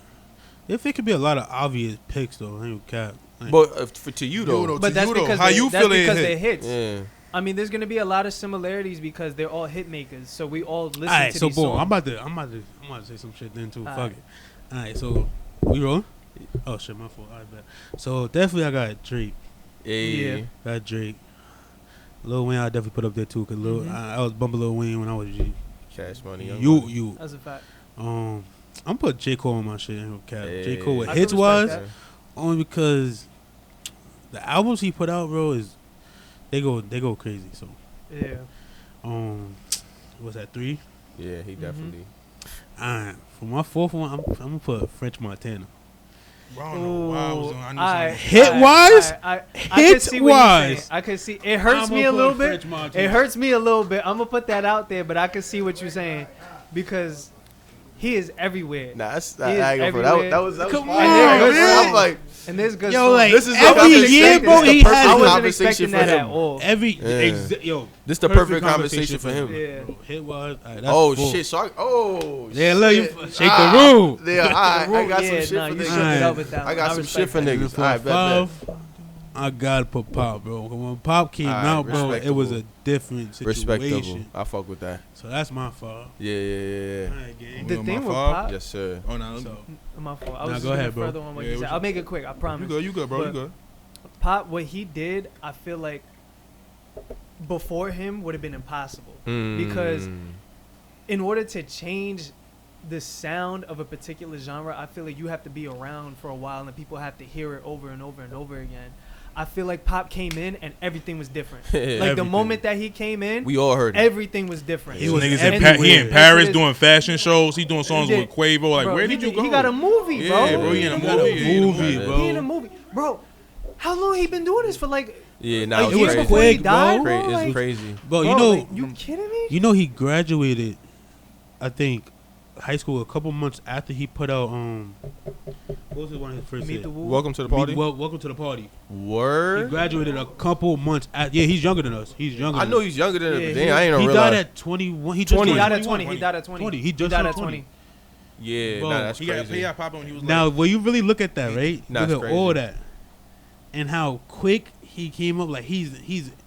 If it could be a lot of obvious picks though, I ain't cap. Like, But to you though, But that's because how you feel it they're hit? hits. yeah. I mean, there's gonna be a lot of similarities because they're all hit makers. So we all listen all right, to so these boom, songs. I'm about to say some shit then too. All Fuck right. it. All right, so we rolling. Oh shit, my fault. I bet. So definitely I got Drake. Yeah. Got Drake. Lil Wayne I definitely put up there too, cause I was bumping Lil Wayne when I was Cash money. Young Money. you. That's a fact. I'm put J Cole on my shit. Ain't no cap. J Hey. Cole with I can hits respect wise, that. only because the albums he put out, bro, is they go crazy. So Yeah. what's that 3? Yeah, he definitely. Alright, for my 4th one, I'm gonna put French Montana. Bro, I don't know why I was on. I knew Alright, something. Hit-wise? I could Hit see what you're saying. wise. I could see. It hurts me a little bit. It hurts me a little bit. I'm gonna put that out there, but I can see what you're saying because he is everywhere. Nah, that's He I is ain't gonna front. everywhere. That was Come fire. on, I'm man. like, And there's good. Yo, songs. like, this is every the perfect year, thing. bro, This is he the has- perfect I wasn't conversation expecting for that at him. all. This the perfect conversation for him. Yeah. Hit wise. Oh shit! So Yeah, look, you shit. shake the room. Yeah, I got some Yeah, shit nah, for you niggas. shook it up with that I one. got some respect shit for that. niggas. All right, bet. I gotta put Pop, bro. When Pop came Alright, out, bro, it was a respectable. different situation. Respectable. I fuck with that. So that's my fault. Yeah. Alright, gang. The On thing my with five? Pop, Yes, sir. Oh no, So, my fault. I Nah, was go just ahead, bro. further on what Yeah, you what said. you- I'll make it quick. I promise. you good, bro. You But- good. Pop, what he did, I feel like before him would have been impossible because in order to change the sound of a particular genre, I feel like you have to be around for a while and people have to hear it over and over and over again. I feel like Pop came in and everything was different. Like the Everything. moment that he came in, we all heard it. everying was different. He was Niggas everywhere. he in Yes, Paris it is. doing fashion shows. He doing songs Yeah. with Quavo. Like, Bro, where did you go? He got a movie, bro. Yeah, bro. He in a He got a movie. movie, bro. He in a movie, bro. How long he been doing this for? Like Yeah, nah, a it year was quick, before he bro. died, crazy. bro? Like, It's crazy. Bro, bro, you know, like, you kidding me? you know, he graduated, I think, high school a couple months after he put out what was it, one of his first Meet hits? the Woo. Welcome to the party. Welcome to the party. He Word. graduated a couple months. Yeah, he's younger than us. He's younger. I than know us. he's younger than Yeah, us. Damn, I ain't He even died realize. at 21. He just 20. He turned died at 21. 20. He died at 20. 20. He just died turned at 20. 20. Yeah, Bro, nah, that's He got crazy. paid out Papa when he was Now, like, when you really look at that, right? Nah, Look it's at all crazy. that, and how quick he came up. Like he's.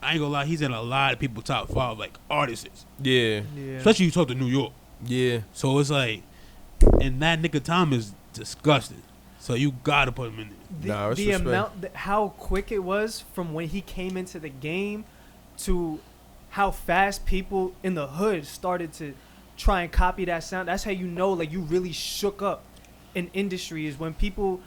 I ain't gonna lie. He's in a lot of people's top 5 like artists, Yeah, Yeah. especially you talk to New York. yeah. So it's like, and that nigga time is disgusting. So you gotta put him in there. Nah, the respect. amount, how quick it was from when he came into the game to how fast people in the hood started to try and copy that sound. That's how you know, like, you really shook up an industry is when people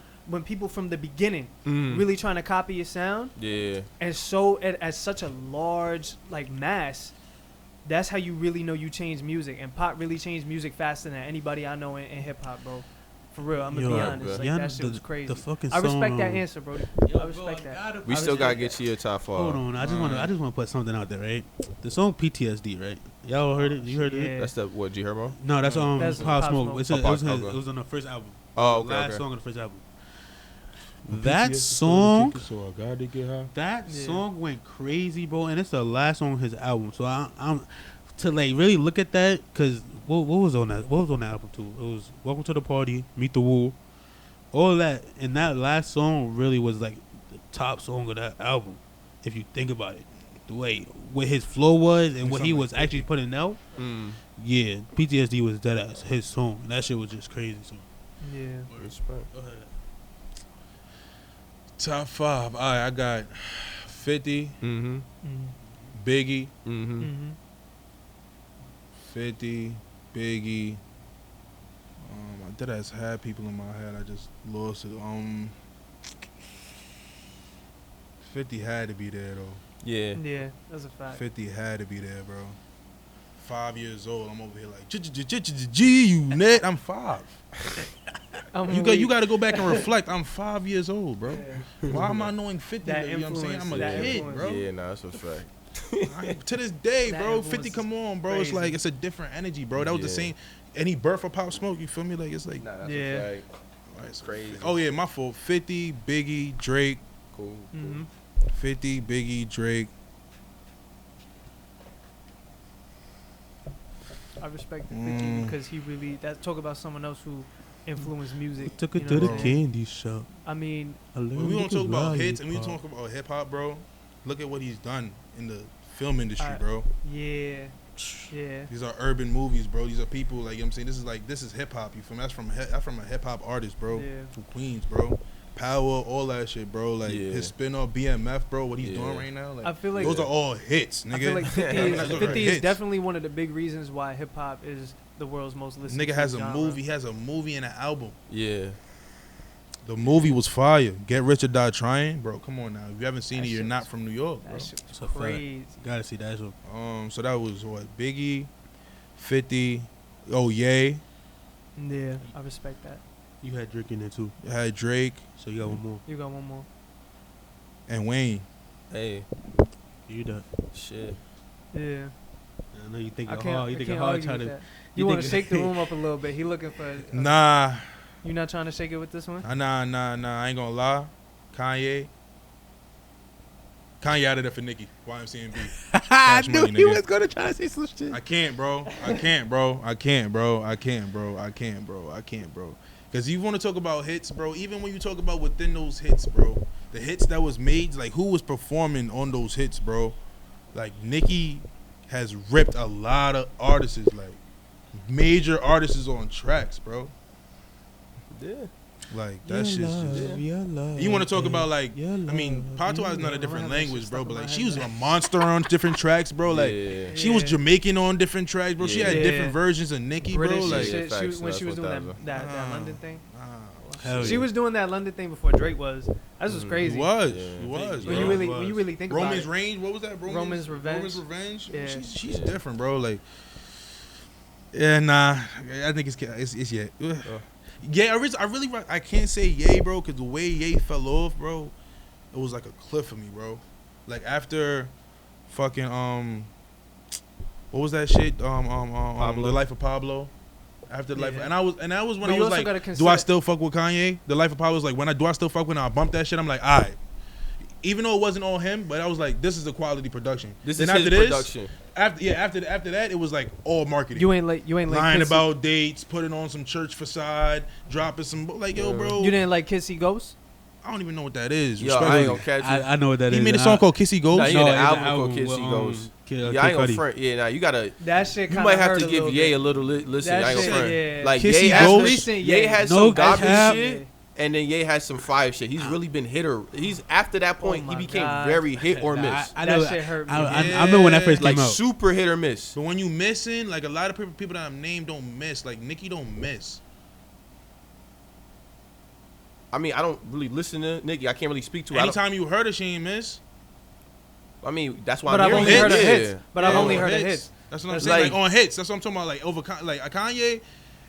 from the beginning really trying to copy your sound Yeah. and so at such a large like mass. That's how you really know you changed music. And Pop really changed music faster than anybody I know in hip hop, bro. For real, I'm gonna Yo, be honest. Like, yeah, that shit was crazy. The fucking I respect song, that answer, bro. I respect that. We I still gotta respect get to your top 5. Hold on, I just want to put something out there, right? The song PTSD, right? Y'all heard it? You heard it? Yeah. That's the what G Herbo? No, that's That's Pop Pop Smoke. Smoke. It's Oh, it was Pop- it was on the first album. Oh, The okay. last song on the first album. That song, So I gotta get high. that Yeah. song went crazy, bro, and it's the last song on his album. So I'm to like really look at that because what was on that? What was on the album too? It was Welcome to the Party, Meet the Woo, all of that, and that last song really was like the top song of that album. If you think about it, the way what his flow was and what he was actually putting out, yeah, PTSD was dead ass his song. That shit was just crazy. So Yeah. Respect. go ahead. Top 5. All right, I got 50, Mm-hmm. Biggie, Mm-hmm. Mm-hmm. 50, Biggie, that has had people in my head. I just lost it. 50 had to be there though. Yeah. Yeah, that's a fact. 50 had to be there, bro. 5 years old. I'm over here like G you net. I'm 5. You got to go back and reflect. I'm 5 years old, bro. Yeah. Why am I knowing 50? That You know what I'm saying? I'm a influence, kid, influence. bro. Yeah, nah, that's a fact. To this day, That bro, influence 50 is come on, bro. It's crazy. like it's a different energy, bro. That was the Yeah. same. Any birth for Pop Smoke, you feel me? Like it's like, Nah, that's Yeah. a fact. it's crazy. Oh yeah, my fault. 50, Biggie, Drake. Cool. Mm-hmm. 50, Biggie, Drake. I respect the 50 Mm. because he really talk about someone else who influenced music. Took you it know to the what I'm saying? candy shop. I mean, When we want to talk about hits and we lollipop. talk about hip hop, bro, look at what he's done in the film industry, I- bro. yeah, yeah. These are urban movies, bro. These are people like, you know what I'm saying, this is hip hop. You feel me? That's from a hip hop artist, bro. Yeah. From Queens, bro. Power, all that shit, bro. Like Yeah. his spin-off BMF, bro. What he's Yeah. doing right now, like I feel like those are all hits, nigga. I feel like 50, is, Those are 50 is hits. definitely one of the big reasons why hip hop is the world's most listened Nigga to has a genre. movie. He has a movie and an album. Yeah. The movie was fire. Get Rich or Die Trying, bro. Come on now. If you haven't seen That it, you're shit not was- from New York, bro. That shit It's a was fact. crazy. Gotta see that. So So that was what, Biggie, 50, oh Ye, Yeah, I respect that. you had Drake in there too. you had Drake So you got one more. You got one more. and Wayne. Hey. You done. Shit. Yeah, I know you thinking I can't. hard. You I thinking can't hard argue trying with to. that. You want to think- shake the room up a little bit. He looking for. Nah, You not trying to shake it with this one? nah. I ain't gonna lie. Kanye out of there for Nicki. YMCMB. I Cash knew money, he nigga. was gonna try to say some shit. I can't, bro. Because you want to talk about hits, bro. Even when you talk about within those hits, bro, the hits that was made, like who was performing on those hits, bro? Like Nicki has ripped a lot of artists, like major artists on tracks, bro. Yeah. Like that shit's just. Your love, You want to talk about like, your I mean, love, Patois is your not a love. different I have that language, shit bro. stuck But in like, my she head, was though. a monster on different tracks, bro. Like, Yeah. she was Yeah. Jamaican on different tracks, bro. She had Yeah. different versions of Nicki, bro. British Like, shit. facts, When that's she was what doing that that London thing. Hell She yeah. was doing that London thing before Drake was. That was Mhm. crazy. He was, Yeah. he was. When bro. you really think about Roman's it. Range, what was that? Roman's Revenge. Roman's Revenge. Yeah. She's Yeah. different, bro. Like, yeah, nah. I think it's yeah. Yeah, I can't say yay, bro, because the way Ye fell off, bro, it was like a cliff for me, bro. Like after fucking what was that shit? The Life of Pablo. After the life, Yeah. and that was when But I you was also like, gotta do I consider- still fuck with Kanye? The Life of Pablo was like, do I still fuck with him? I bumped that shit. I'm like, alright. Even though it wasn't all him, but I was like, this is a quality production. This Then is after his this, production. After that, it was like all marketing. You ain't like lying Kissy- about dates, putting on some church facade, dropping some like, yo, bro. You didn't like Kissy Ghost? I don't even know what that is. Yo, I ain't respectfully. gonna catch you. I know what that is. He made a song called Kissy Ghost. Nah, he No, had it's an an album called album Kissy with, Goes. Kid Yeah, I ain't Cudi. gonna front. Yeah, nah, you gotta. That shit You kind might of have to give Ye a little listen. That I ain't gonna shit, front. yeah. Like Kissy Ye Ghost? has Recent, Ye yeah. has No some garbage cap. shit, and then Ye has some fire shit. He's really been hit or he's after that point Oh he my became God. very hit or miss. I That know. shit hurt me. I remember when that first Like came out. super hit or miss. But when you missing, like a lot of people that I'm named don't miss. Like Nicki don't miss. I mean, I don't really listen to Nicki. I can't really speak to her. Anytime you heard her, she ain't miss. I mean, that's why But I'm I've hearing only it. heard her Yeah. hits. But I've Yeah, only on heard her hits. That's what I'm That's saying. Like, like- on hits. That's what I'm talking about. Like over like Kanye.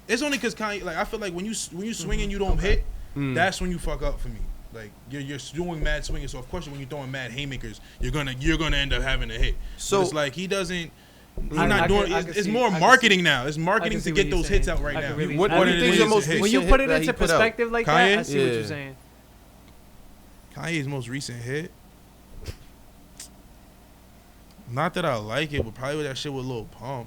It's only because Kanye. Like I feel like when you swing and you don't hit, Mm. that's when you fuck up for me. Like you're doing mad swinging. So of course when you're throwing mad haymakers, you're gonna end up having a hit. So- So it's like he doesn't. He's I not doing. can it's see- more I can marketing see- now. It's marketing see to what get you're those hits saying. out right I now. can really- What I do you really think is see the what most you're saying. recent When you put hit it that into he put out? perspective like that, Kanye? I see what Yeah. you're saying. Kanye's most recent hit. Not that I like it, but probably that shit with Lil Pump.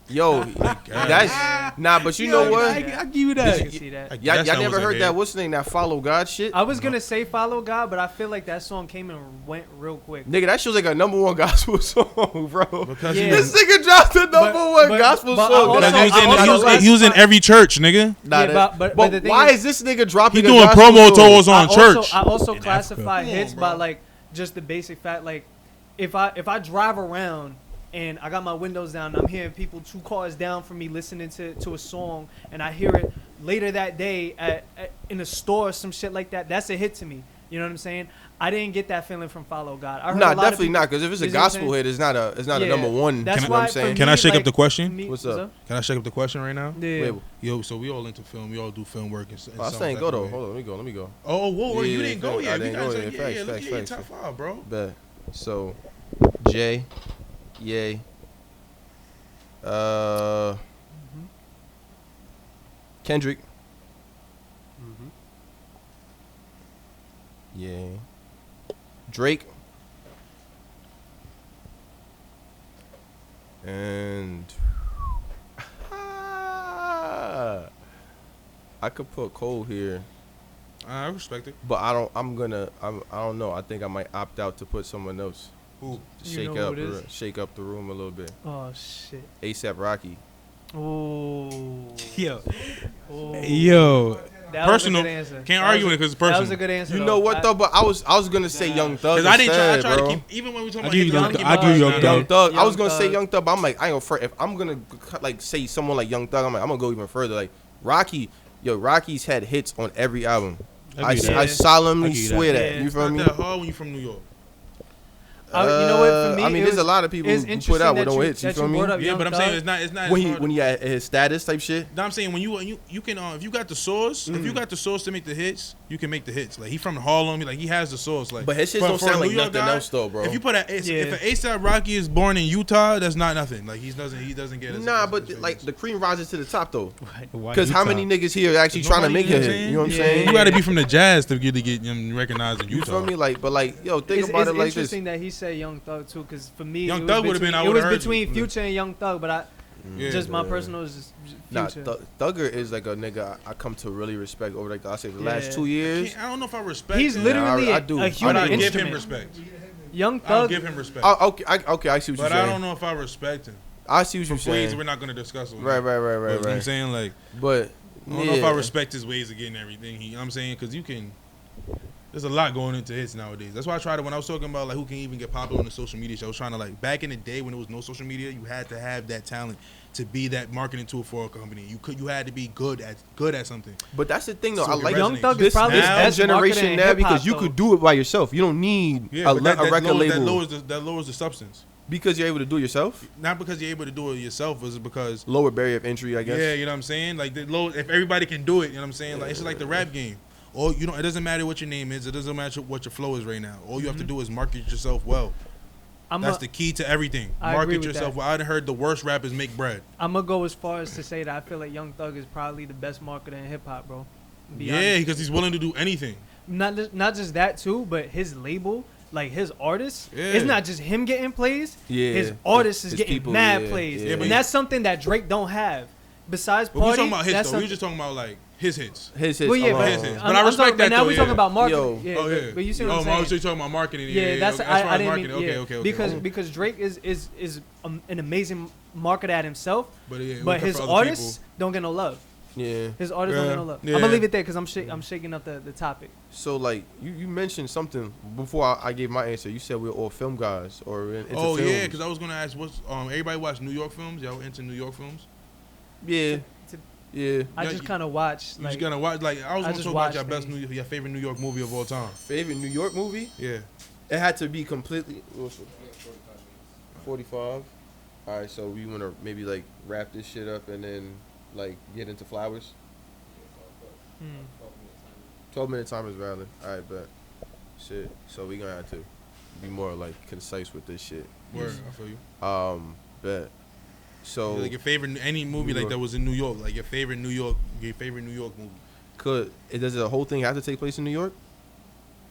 Yo, that's nah. But you know what? I give you I that. can see that. Y'all Guess that never was a heard hit. that? What's the name? That Follow God shit? I was gonna say Follow God, but I feel like that song came and went real quick. Nigga, that shit's like a #1 gospel song, bro. Because Yeah. he This was, nigga dropped the #1 but- gospel but song. also- That because nigga I also he was in every church, nigga. Nah, Yeah, that- but the thing why is- is this nigga dropping He a doing gospel promo song? tours on church. I also in classify Africa. hits Come on, by bro. like just the basic fact. Like if I drive around and I got my windows down, and I'm hearing people 2 cars down from me listening to a song, and I hear it later that day in a store or some shit like that, that's a hit to me. You know what I'm saying? I didn't get that feeling from Follow God. I heard a lot definitely of not. Because if it's a gospel hit, it's not a number one. That's you know what I'm saying? Can I shake up the question? What's up? Can I shake up the question right now? Yeah. Wait, Yo, so we all into film. We all do film work. I was saying go though. Hold on, let me go. Oh, whoa, Yeah, you didn't go yet. I didn't go yet. Yeah, let's Facts, get your top 5, bro. Bet. So, Jay, Ye, Kendrick, yeah, Drake, and I could put Cole here, I respect it. but I don't know. I think I might opt out to put someone else. Who? To You shake up the room a little bit. Oh shit. ASAP Rocky. Oh. Yo. Oh. That Personal. Was a good answer. Can't argue with it because it's personal. That was a good answer. You know what though? But I was gonna say Young Thug. Because I didn't try. I instead, tried bro. to keep. Even when we talking I about give you hip-hop, Young Thug. keep I give you Young it Thug. Young Thug. I was Young gonna say Thug. Young Thug, but I'm like, I ain't gonna front. If I'm gonna like say someone like Young Thug, I'm gonna go even further. Like Rocky, Rocky's had hits on every album. I give you that. I solemnly I give you that. swear that. Yeah. You It's feel not me? that hard when you from New York. You know what? For me, I mean, it there's was- a lot of people it's who interesting put out that with no you- hits. You that feel you me? brought up Yeah, Young but I'm Thug. saying it's not. It's not. When as he hard. when he at his status type shit. No, I'm saying when you can if you got the source, if you got the source to make the hits, you can make the hits. Like he from Harlem, like he has the source. Like, But his shit for- don't for a sound like New York nothing guy, else though, bro. If you put if an ASAP Rocky is born in Utah, that's not nothing. Like he doesn't get. Nah, as but famous. like the cream rises to the top though. Why Because how Utah? many niggas here are actually There's trying to nobody, make a you know what I'm hit? saying? You know what I'm Yeah. saying? You got to be from the Jazz to get recognized in You Utah. feel me? Like, but like, yo, think It's about it like this. interesting that he said Young Thug too, because for me, Young it Thug was would've been, between- I It would've was heard between you. Future and Young Thug, but Yeah. just my Yeah. personal is Nah, Future. Thugger is like a nigga I come to really respect over like I say the last Yeah. 2 years. I don't know if I respect. He's him. literally I do. a I human But I give him instrument. respect. Young I'll Thug. give him respect. Okay, I see what you're But saying. I don't know if I respect him. I see what For you're ways saying. we're not gonna discuss. Them. Right. But you know what I'm Right. saying? Like, But I don't know if I yeah. respect his ways of getting everything. You know what I'm saying? Because you can. There's a lot going into hits nowadays. That's why I tried to, when I was talking about like who can even get popular on the social media shit, I was trying to like, back in the day when there was no social media, you had to have that talent to be that marketing tool for a company. You had to be good at something. But that's the thing though. So I it like Young resonates. Thug is this probably the now best generation marketer in now hip-hop, because you though. could do it by yourself. You don't need Yeah, a but that record lowers, label that lowers the substance. because you're able to do it yourself. Not because you're able to do it yourself, is because Lower barrier of entry, I guess. yeah, you know what I'm saying? Like the low, if everybody can do it, you know what I'm saying? Like it's just like the rap game. Or you know, it doesn't matter what your name is. It doesn't matter what your flow is right now. All you have to do is market yourself well. That's the key to everything. I agree Market with yourself that. well. I heard the worst rappers make bread. I'm gonna go as far as to say that I feel like Young Thug is probably the best marketer in hip hop, bro. Be Yeah, honest. because he's willing to do anything. Not just that too, but his label, like his artists, Yeah. it's not just him getting plays. Yeah. His artists is His getting people, mad yeah, plays, yeah, but and that's something that Drake don't have. Besides But we're party, talking about hits that's though. We're something- just talking about like his hits. His hits. Well, yeah, alone. but, his hits. I'm- But I I'm respect talking- that but now though, we're talking yeah. about marketing. Yo. Yeah, Oh yeah. but you see what I'm so saying? you're talking about marketing. Yeah, that's okay. As far I as didn't marketing, mean, yeah. okay. Because Drake is an amazing marketer at himself, But, yeah, but we his prefer other artists don't get no love. Yeah. His artists don't Yeah. get no love. Yeah. I'm gonna leave it there because I'm shaking up the topic. So like you mentioned something before I gave my answer. You said we're all film guys or into Oh films. yeah, because I was gonna ask, what's everybody watch New York films? Y'all into New York films? Yeah. To- Yeah. I Yeah, just you- kind of watched. You Like, just gonna watch like I was I gonna just talk about watched things. your favorite New York movie of all time. Favorite New York movie? Yeah. It had to be completely 45. All right, so we want to maybe like wrap this shit up and then like get into flowers. 12-minute time is valid. All right, but shit. So we gonna have to be more like concise with this shit. Word, I feel you. Bet. So Like your favorite any movie New like York. that was in New York, like your favorite New York movie. does the whole thing have to take place in New York?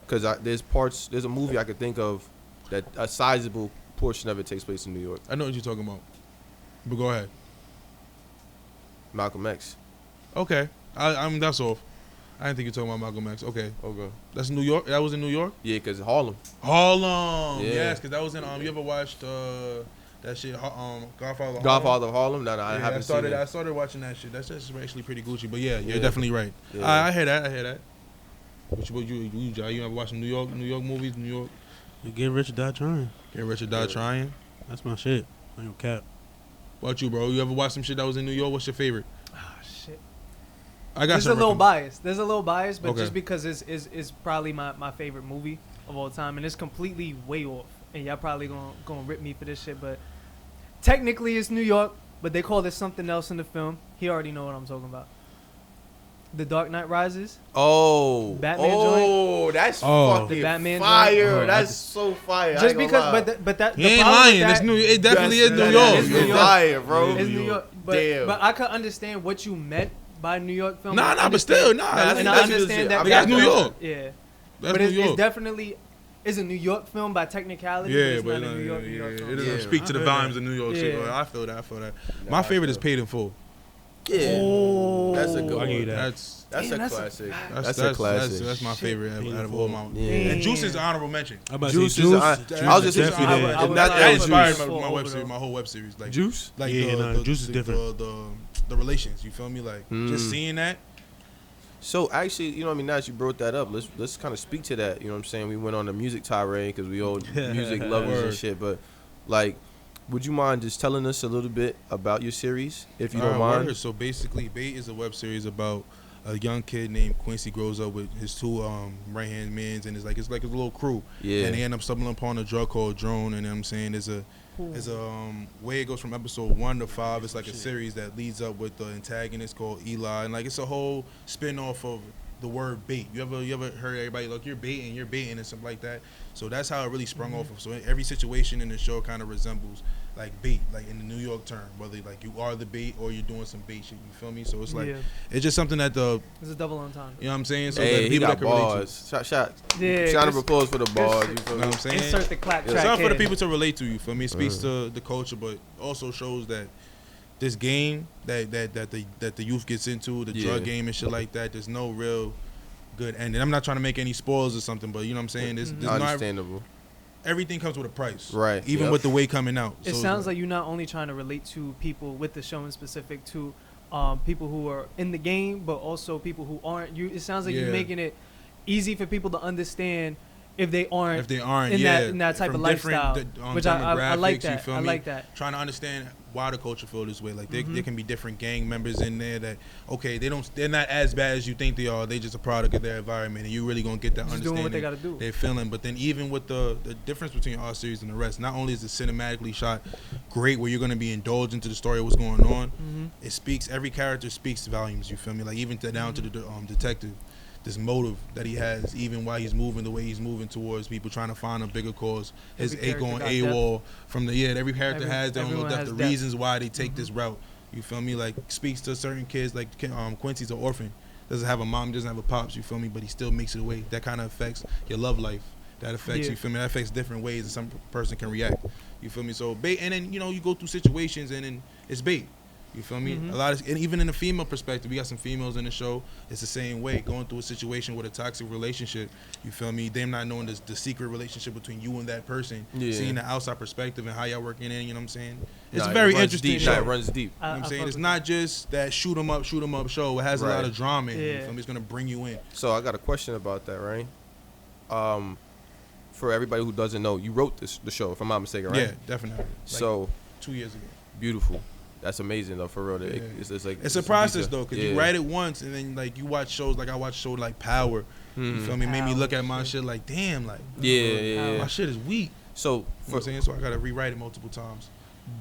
Because there's a movie I could think of that a sizable portion of it takes place in New York. I know what you're talking about, but go ahead. Malcolm X. Okay, I'm that's off. I didn't think you were talking about Malcolm X. Okay, Okay. that's New York. That was in New York. Yeah, because Harlem. Harlem. Yeah. Yes, because that was in. You ever watched that shit? Godfather. of Godfather of Harlem. No, I Yeah, haven't seen it. I started watching that shit. That's just actually pretty Gucci. But yeah, you're Yeah. definitely right. Yeah. I hear that. What you ever watching New York movies? New York. You get rich, die trying. Get Rich or Die Trying. That's my shit. I ain't gonna cap. What about you, bro? You ever watch some shit that was in New York? What's your favorite? ah, shit. I got There's a some little recomm- bias. There's a little bias, but Okay. just because it's probably my favorite movie of all time, and it's completely way off. And y'all probably gonna rip me for this shit, but technically it's New York, but they call it something else in the film. He already know what I'm talking about. The Dark Knight Rises. Oh, Batman that's Oh. fucking The Batman fire. joint. That's so fire. Just because, but that He the ain't problem with lying. that- It's New. It definitely is New that York. is New It's York. fire, bro. It's New York, Damn. but I could understand what you meant by New York film. Nah, I but understand- still, nah. that's- and that's I understand legit. that. I That's got New that. York. Yeah, That's but New it's York. definitely is a New York film by technicality. but Yeah, it's but not a New York film. it so- doesn't Yeah. speak to the I heard volumes that. of New York Yeah. City. I feel that. I feel that. Nah, My I favorite feel is Paid in Full. Yeah, Oh. that's a good I'll one. give you that. That's That's Damn, a that's a classic. fact. That's a classic. That's my Shit. favorite out of all my. Yeah. And Juice is an honorable mention. I'm about to Juice say is. Juice. I was just definitely thinking, there. I would- not I That would- inspired Juice. my web series, my whole web series. Like Juice. like Yeah, the, Juice is different. The relations. You feel me? Like just seeing that. So actually, you know what I mean, now that you brought that up, let's kind of speak to that. You know what I'm saying? We went on a music tirade because we all music lovers and Word. shit. But like, would you mind just telling us a little bit about your series, if you don't Alright, mind? word. So basically, Bait is a web series about a young kid named Quincy grows up with his two right hand mans, and it's like a little crew. Yeah. And they end up stumbling upon a drug called Drone, and you know what I'm saying there's a way it goes from episode 1 to 5. It's like a series that leads up with the antagonist called Eli, and like it's a whole spin off of the word bait. You ever heard everybody like you're baiting and something like that? So that's how it really sprung off of. So every situation in the show kind of resembles like bait, like in the New York term, whether like you are the bait or you're doing some bait shit. You feel me? So it's like Yeah. it's just something that the It's a double entendre. you know what I'm saying. So Hey, that he people got that can relate to. bars. Shot. Yeah, Round of this- applause for the bars. You shit. feel You me? know what I'm saying? Insert the clap Yeah. track. Something for the here. people to relate to. You feel me? It speaks to the culture, but also shows that this game that the youth gets into, the Yeah. drug game and shit like that. There's no real good ending. I'm not trying to make any spoilers or something, but you know what I'm saying. There's not Understandable. everything comes with a price, Right. Even Yep. with the way coming out. It So sounds like you're not only trying to relate to people with the show in specific to people who are in the game, but also people who aren't. It sounds like Yeah. you're making it easy for people to understand if they aren't. if they aren't in yeah, that type from of different lifestyle, which I like demographics, you that. feel I me? like that. Trying to understand why the culture feel this way. Like there Mhm. can be different gang members in there that they're not as bad as you think they are. They just a product of their environment, and you really gonna get that Just understanding doing what they gotta do. they're feeling. But then even with the difference between our series and the rest, not only is it cinematically shot great, where you're gonna be indulged into the story of what's going on, it speaks. Every character speaks volumes. You feel me? Like even down to the detective. This motive that he has, even while he's moving the way he's moving towards people trying to find a bigger cause. His Every character going got AWOL from the every character Every- has their own everyone depth. has The depth. reasons why they take this route. You feel me? Like speaks to certain kids. Like Quincy's an orphan, doesn't have a mom, doesn't have a pops. You feel me? But he still makes it away. That kind of affects your love life. That affects Yeah. you feel me? That affects different ways that some person can react. You feel me? So bait, and then you go through situations, and then it's bait. You feel me? Mhm. A lot of, and even in the female perspective, we got some females in the show. It's the same way, going through a situation with a toxic relationship. You feel me? Them not knowing the secret relationship between you and that person, Yeah. seeing the outside perspective and how y'all working in. You know what I'm saying? It's Nah, a it very runs interesting deep. show. Nah, it runs deep. You know what I'm I saying? fuck It's with not just that shoot 'em up show. It has a lot Right. of drama in it. You Yeah. feel me? It's gonna bring you in. So I got a question about that, right? For everybody who doesn't know, you wrote the show, if I'm not mistaken, right? Yeah, definitely. Like So 2 years ago. beautiful. That's amazing though, for real. Yeah. It's like It's a process though, cause you Yeah. write it once and then like you watch shows like I watch show like Power. You Mhm. feel me? Made me Power, look at my shit. shit like, damn, like Yeah, yeah. my shit is weak. So You know what for, I'm saying? So I gotta rewrite it multiple times.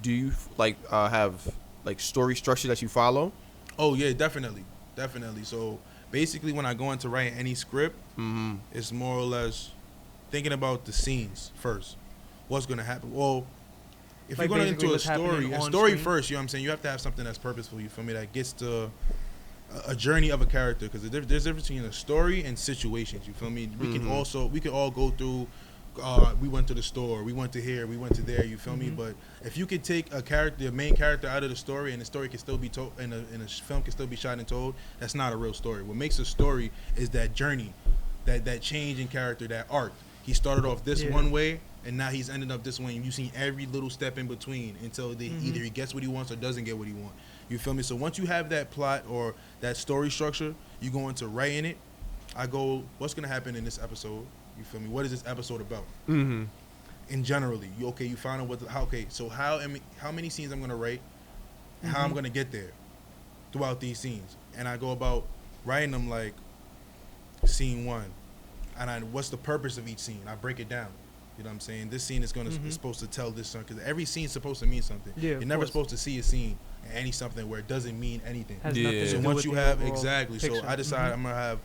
do you like have like story structure that you follow? Oh yeah, definitely. So basically when I go into writing any script, Mm-hmm. it's more or less thinking about the scenes first. What's gonna happen? Well, if Like you're going basically into a what's happening story, on story screen? first, you know what I'm saying? You have to have something that's purposeful, you feel me? That gets to a journey of a character, because there's a difference between a story and situations, you feel me? We can all go through we went to the store, we went to here, we went to there, you feel me? But if you could take a character, the main character out of the story, and the story can still be told, and a film can still be shot and told, that's not a real story. What makes a story is that journey, that change in character, that arc. He started off this one way, and now he's ended up this way, and you've seen every little step in between until either he gets what he wants or doesn't get what he wants. You feel me? So once you have that plot or that story structure, you go into writing it. I go, what's gonna happen in this episode? You feel me? What is this episode about? Mm-hmm. In generally, you find out how many scenes I'm gonna write, and how I'm gonna get there throughout these scenes, and I go about writing them like scene 1, and what's the purpose of each scene? I break it down. You know what I'm saying? This scene is is supposed to tell this something, because every scene's supposed to mean something. Yeah, You're never supposed to see a scene in any something where it doesn't mean anything. Has nothing to So do once with you the have overall exactly, picture. so I decide I'm gonna have,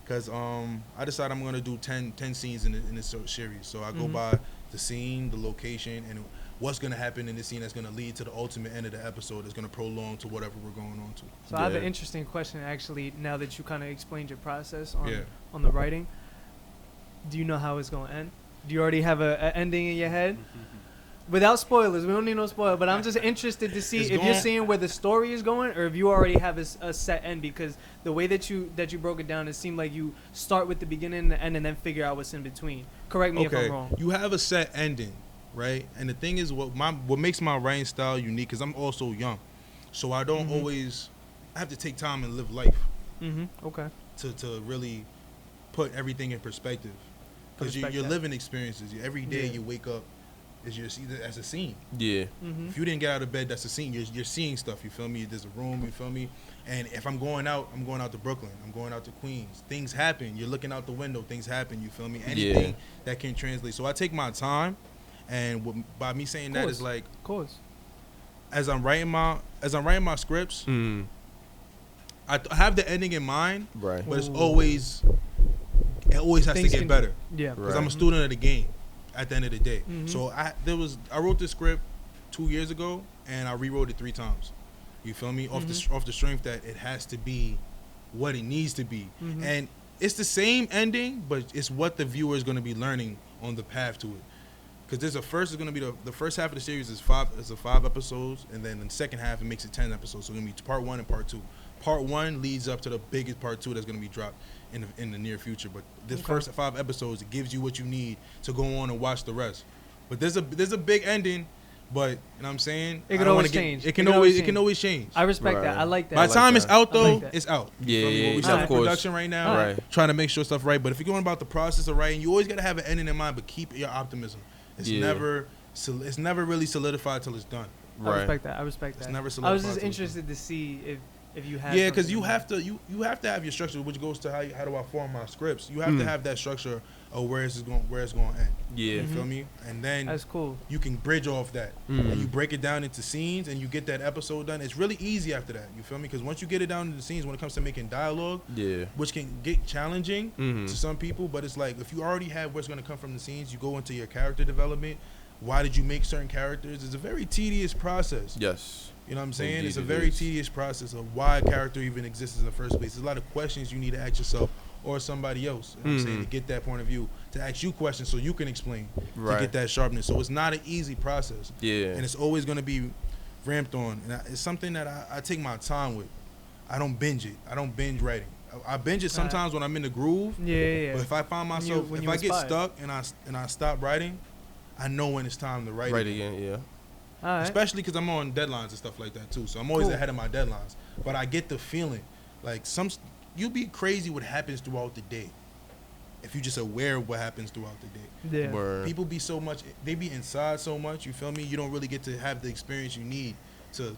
because I decide I'm gonna do 10 scenes in this series. So I go by the scene, the location, and what's gonna happen in this scene that's gonna lead to the ultimate end of the episode. That's gonna prolong to whatever we're going on to. So I have an interesting question, actually. Now that you kind of explained your process on Yeah. the writing, do you know how it's gonna end? Do you already have a ending in your head? Without spoilers, we don't need no spoiler. But I'm just interested to see if you're seeing where the story is going, or if you already have a set end. Because the way that you broke it down, it seemed like you start with the beginning and the end, and then figure out what's in between. Correct me if I'm wrong. You have a set ending, right? And the thing is, what makes my writing style unique, because I'm also young, so I don't always. I have to take time and live life. Okay. To really put everything in perspective, because you're living experiences. Every day you wake up, is as a scene. Yeah. If you didn't get out of bed, that's a scene. You're seeing stuff. You feel me? There's a room. You feel me? And if I'm going out to Brooklyn. I'm going out to Queens. Things happen. You're looking out the window. Things happen. You feel me? Anything that can translate. So I take my time, and by me saying that is like, of course, as I'm writing my scripts, I have the ending in mind, right? But it always has to get better. Yeah, because I'm a student of the game. At the end of the day, so I wrote this script 2 years ago, and I rewrote it 3 times. You feel me? Off the strength that it has to be what it needs to be, and it's the same ending, but it's what the viewer is going to be learning on the path to it. Because there's is going to be the first half of the series is 5 episodes, and then the second half it makes it 10 episodes. So it's going to be part 1 and part 2. Part 1 leads up to the biggest part 2 that's going to be dropped in the near future. But this first 5 episodes, it gives you what you need to go on and watch the rest. But there's a big ending, but you know what I'm saying? It can always change. It can always change. I respect that. I like that. By the time it's out though, like it's out. Yeah, we start production right now, trying to make sure stuff right. But if you're going about the process of writing, you always gotta have an ending in mind, but keep your optimism. It's never really solidified till it's done. I respect that. It's never solidified. I was just interested to see if you have. Yeah, because you have to have your structure, which goes to how do I form my scripts. You have to have that structure of where it's going to end. Yeah, you feel me? And then that's cool. You can bridge off that, and you break it down into scenes, and you get that episode done. It's really easy after that. You feel me? Because once you get it down into the scenes, when it comes to making dialogue, which can get challenging to some people, but it's like if you already have what's going to come from the scenes, you go into your character development. Why did you make certain characters? It's a very tedious process. Yes. You know what I'm saying? Indeed, it's a very tedious process of why a character even exists in the first place. There's a lot of questions you need to ask yourself or somebody else. You know what I'm saying? To get that point of view, to ask you questions so you can explain, to get that sharpness. So it's not an easy process. Yeah. And it's always going to be ramped on. And it's something that I take my time with. I don't binge it. I don't binge writing. I binge it sometimes when I'm in the groove. Yeah. But if I find myself, if I get stuck and I stop writing, I know when it's time to write again. Yeah. Right. Especially because I'm on deadlines and stuff like that too. So I'm always ahead of my deadlines. But I get the feeling like you'll be crazy what happens throughout the day if you're just aware of what happens throughout the day. Yeah. Word. People they be inside so much. You feel me? You don't really get to have the experience you need to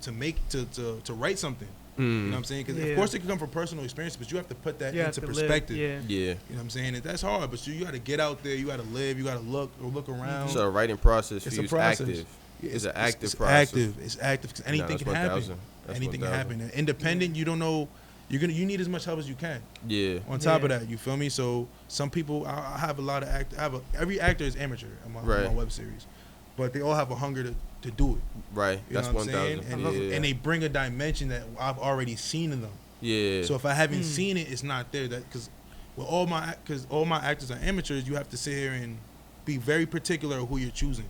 write something. You know what I'm saying? Because of course it can come from personal experience, but you have to put that into perspective. Yeah. You know what I'm saying? And that's hard, but you got to get out there. You got to live. You got to look around. So a writing process It's for a you is process. active. It's an active It's process. It's active because anything can happen. Anything can happen. And independent, you don't know. You need as much help as you can. Yeah. On top of that, you feel me? So some people, I have a lot of every actor is amateur in my web series, but they all have a hunger to do it. Right. You know That's what I'm saying? 1,000. And they bring a dimension that I've already seen in them. Yeah. So if I haven't seen it, it's not there. Because all my actors are amateurs, you have to sit here and be very particular of who you're choosing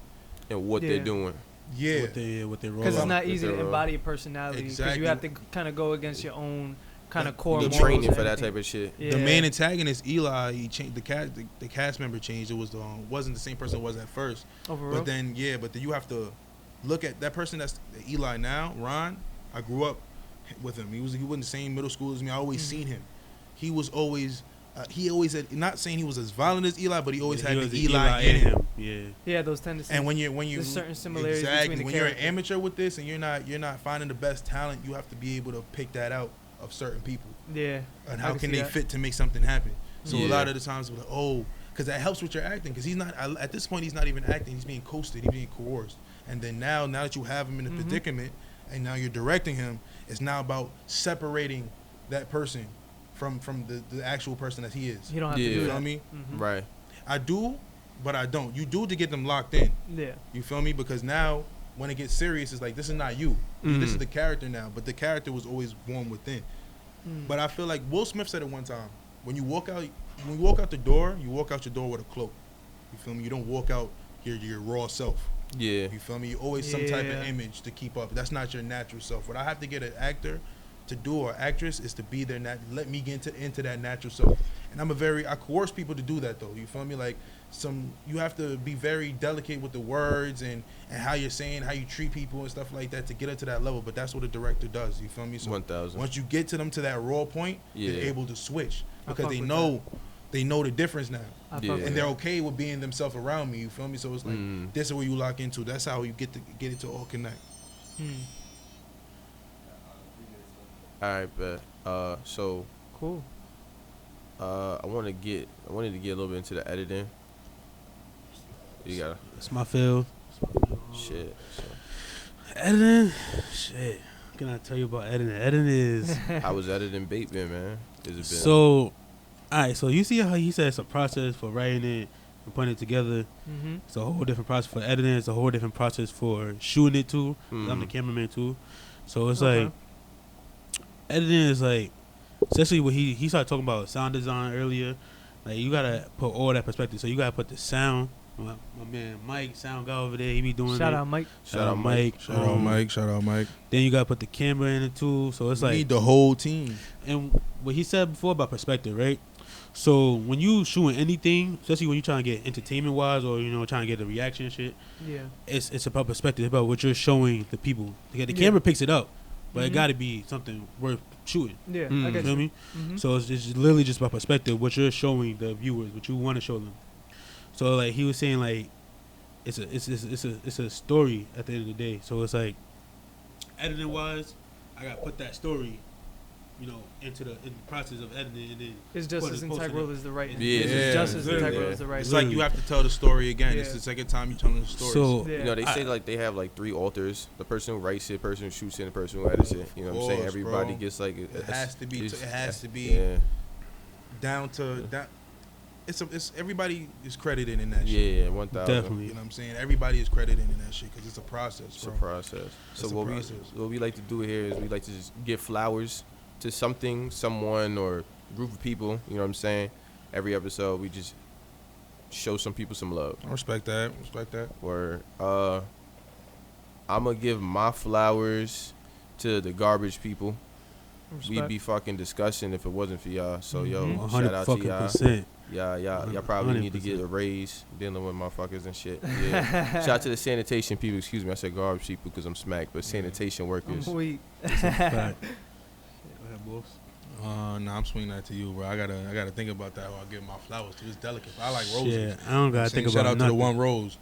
and what they're doing. Yeah. What they roll. Because it's not easy to embody a personality. Because you have to kind of go against your own kind of core morals. Training for that type of shit. Yeah. The main antagonist, Eli, he changed the cast member changed. It was wasn't the same person it was at first. Oh, for real? But then you have to look at that person that's Eli now, Ron. I grew up with him. He wasn't the same middle school as me. I always seen him. He was always had, not saying he was as violent as Eli, but he always had the Eli in him. Yeah. Yeah, those tendencies. And when you there's certain similarities exactly between the when characters. you're an amateur with this and you're not finding the best talent, you have to be able to pick that out of certain people. Yeah. And I how can can see they that. fit to make something happen? So a Yeah. lot of the times, we're like, oh, because that helps with your acting. Because he's not at this point, he's not even acting. He's being coasted. He's being coerced. And then now that you have him in a predicament, and now you're directing him, it's now about separating that person from the actual person that he is. You don't have Yeah. to do You that. feel me? Mhm. Right. I do, but I don't. You do to get them locked in. Yeah. You feel me? Because now when it gets serious, it's like, this is not you. This is the character now. But the character was always born within. But I feel like Will Smith said it one time. When you walk out the door, you walk out your door with a cloak. You feel me? You don't walk out your raw self. Yeah. You feel me? You always some type Yeah. of image to keep up. That's not your natural self. What I have to get an actor to do or actress is to be their let me get into that natural self. And I coerce people to do that though. You feel me? Like you have to be very delicate with the words and how you're saying, how you treat people and stuff like that to get into that level. But that's what a director does. You feel me? So 1,000. once you get to them to that raw point, Yeah. they're able to switch I because fuck they with know the difference now. I fuck Yeah. with And that. they're okay with being themselves around me. You feel me? So it's like this is where you lock into. That's how you get it to all connect. All right, bet. So Cool. I wanted to get a little bit into the editing. You got It's my field. shit. So, Editing, shit. What can I tell you about editing? Editing is I was editing Bateman, man. Has it been? so. All right, so you see how he said it's a process for writing it and putting it together. Mm-hmm. It's a whole different process for editing. It's a whole different process for shooting it too. I'm the cameraman too, so it's like editing is like, especially when he started talking about sound design earlier. Like you gotta put all that perspective. So you gotta put the sound. My man Mike, sound guy over there, he be doing Shout it. out Mike. Shout out Mike. Shout out Mike. Shout out Mike. Then you gotta put the camera in it too. So it's We like, need the whole team. and what he said before about perspective, right? So when you shooting anything, especially when you trying to get entertainment wise or trying to get a reaction and shit, Yeah. it's about perspective, it's about what you're showing the people. The Yeah. camera picks it up, but it Mhm. got to be something worth shooting. Yeah. I Mm. get You feel you. me? Mhm. So it's literally just about perspective, what you're showing the viewers, what you want to show them. So like he was saying, like it's a story at the end of the day. So it's like editing wise, I got to put that story, into the process of editing, and then It's just put as it, post it integral up. as the right. Yeah. It's just as Literally. integral as the right. It's like you have to tell the story again. It's Yeah. the second time you're telling the story. So Yeah. You know, they say I- like they have like 3 authors: the person who writes it, the person who shoots it, and the person who edits it. You know what I'm saying? course, Everybody bro. gets like It has to be. it's- It has to be Yeah, down to that. It's everybody is credited in that shit. yeah, 1,000. Definitely. You know what I'm saying? Everybody is credited in that shit because it's a process, It's a bro. process. So It's a what process. we like to do here is we like to just give flowers to something, someone, or group of people. You know what I'm saying? Every episode we just show some people some love. I respect that. Respect that. Or I'm gonna give my flowers to the garbage people. We'd Respect. be fucking disgusting if it wasn't for y'all. So yo, Mhm. shout out to y'all. 100%. Y'all probably need to get a 100%. raise dealing with motherfuckers and shit. Yeah. Shout out to the sanitation people. Excuse me, I said garbage people because I'm smacked, but sanitation workers. I'm weak. Fact. Nah, I'm swinging that to you, bro. I gotta think about that while I give my flowers to. It's delicate. I like roses. Yeah, I don't gotta think Shout about out nothing. to the one rose,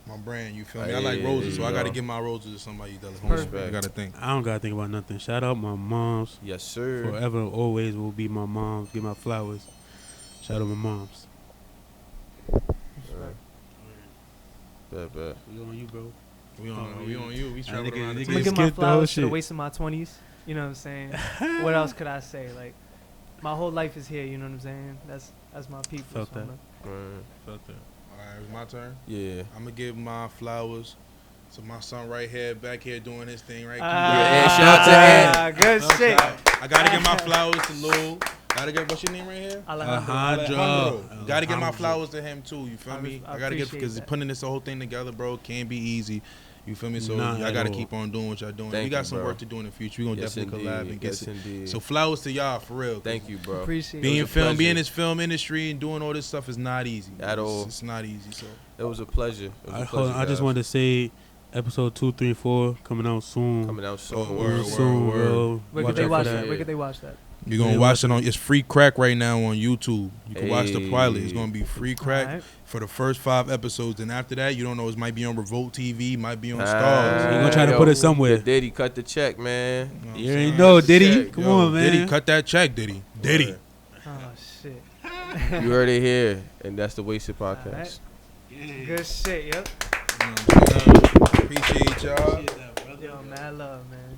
my brand. You feel me? I like Hey, roses, so I gotta yo. give my roses to somebody delicate. Respect. I gotta think. I don't gotta think about nothing. Shout out my moms. Yes, sir. Forever, always will be my moms. Give my flowers. Shout out my moms. Bet. We on you, bro. We on you. We traveling nigga- around the nigga I'm gonna table. give my Skip the whole flowers to the shit. waste of my 20s. You know what I'm saying? What else could I say? Like, my whole life is here. You know what I'm saying? That's my people. Felt so that. I'm like, Felt that. All right, it's my turn. Yeah. I'm gonna give my flowers to my son right here, back here doing his thing right. and shout out to Ed. Good shit. I gotta give my flowers to Lou. Gotta get what's your name right here? Alejandro. Alejandro. Gotta give my Alejandro. flowers to him too. You feel I me? I I gotta give appreciate because that. putting this whole thing together, bro, can't be easy. You feel me? So Not y'all at gotta all. keep on doing what y'all doing. Thank We got you, some bro. work to do in the future. We gonna Yes, definitely indeed. collab and get Yes, indeed. so flowers to y'all for real. 'cause Thank you, bro. Appreciate Being It it. was a film, being in pleasure. this film industry and doing all this stuff is not easy. At all. It's not easy. So It was a pleasure. It was a Hold pleasure, on, I just guys. wanted to say, episode 2, 3, 4 coming out soon. coming out soon. Oh, word, soon, word. bro. Where Watch could they out for watch that. that? Where could they watch that? You're gonna watch it on. It's free crack right now on YouTube. You can watch the pilot. It's gonna be free crack Alright. for the first 5 episodes, and after that, you don't know. It might be on Revolt TV, might be on Stars. He gonna try to put it somewhere. Diddy cut the check, man. You know what I'm You saying? ain't know, Diddy. Check. Come Yo, on, man. Diddy, cut that check, Diddy. Diddy. Oh shit. You heard it here, and that's the Wasted Podcast. Alright. Good shit, yep. You know what I'm saying? Appreciate y'all. Yo, mad love, man.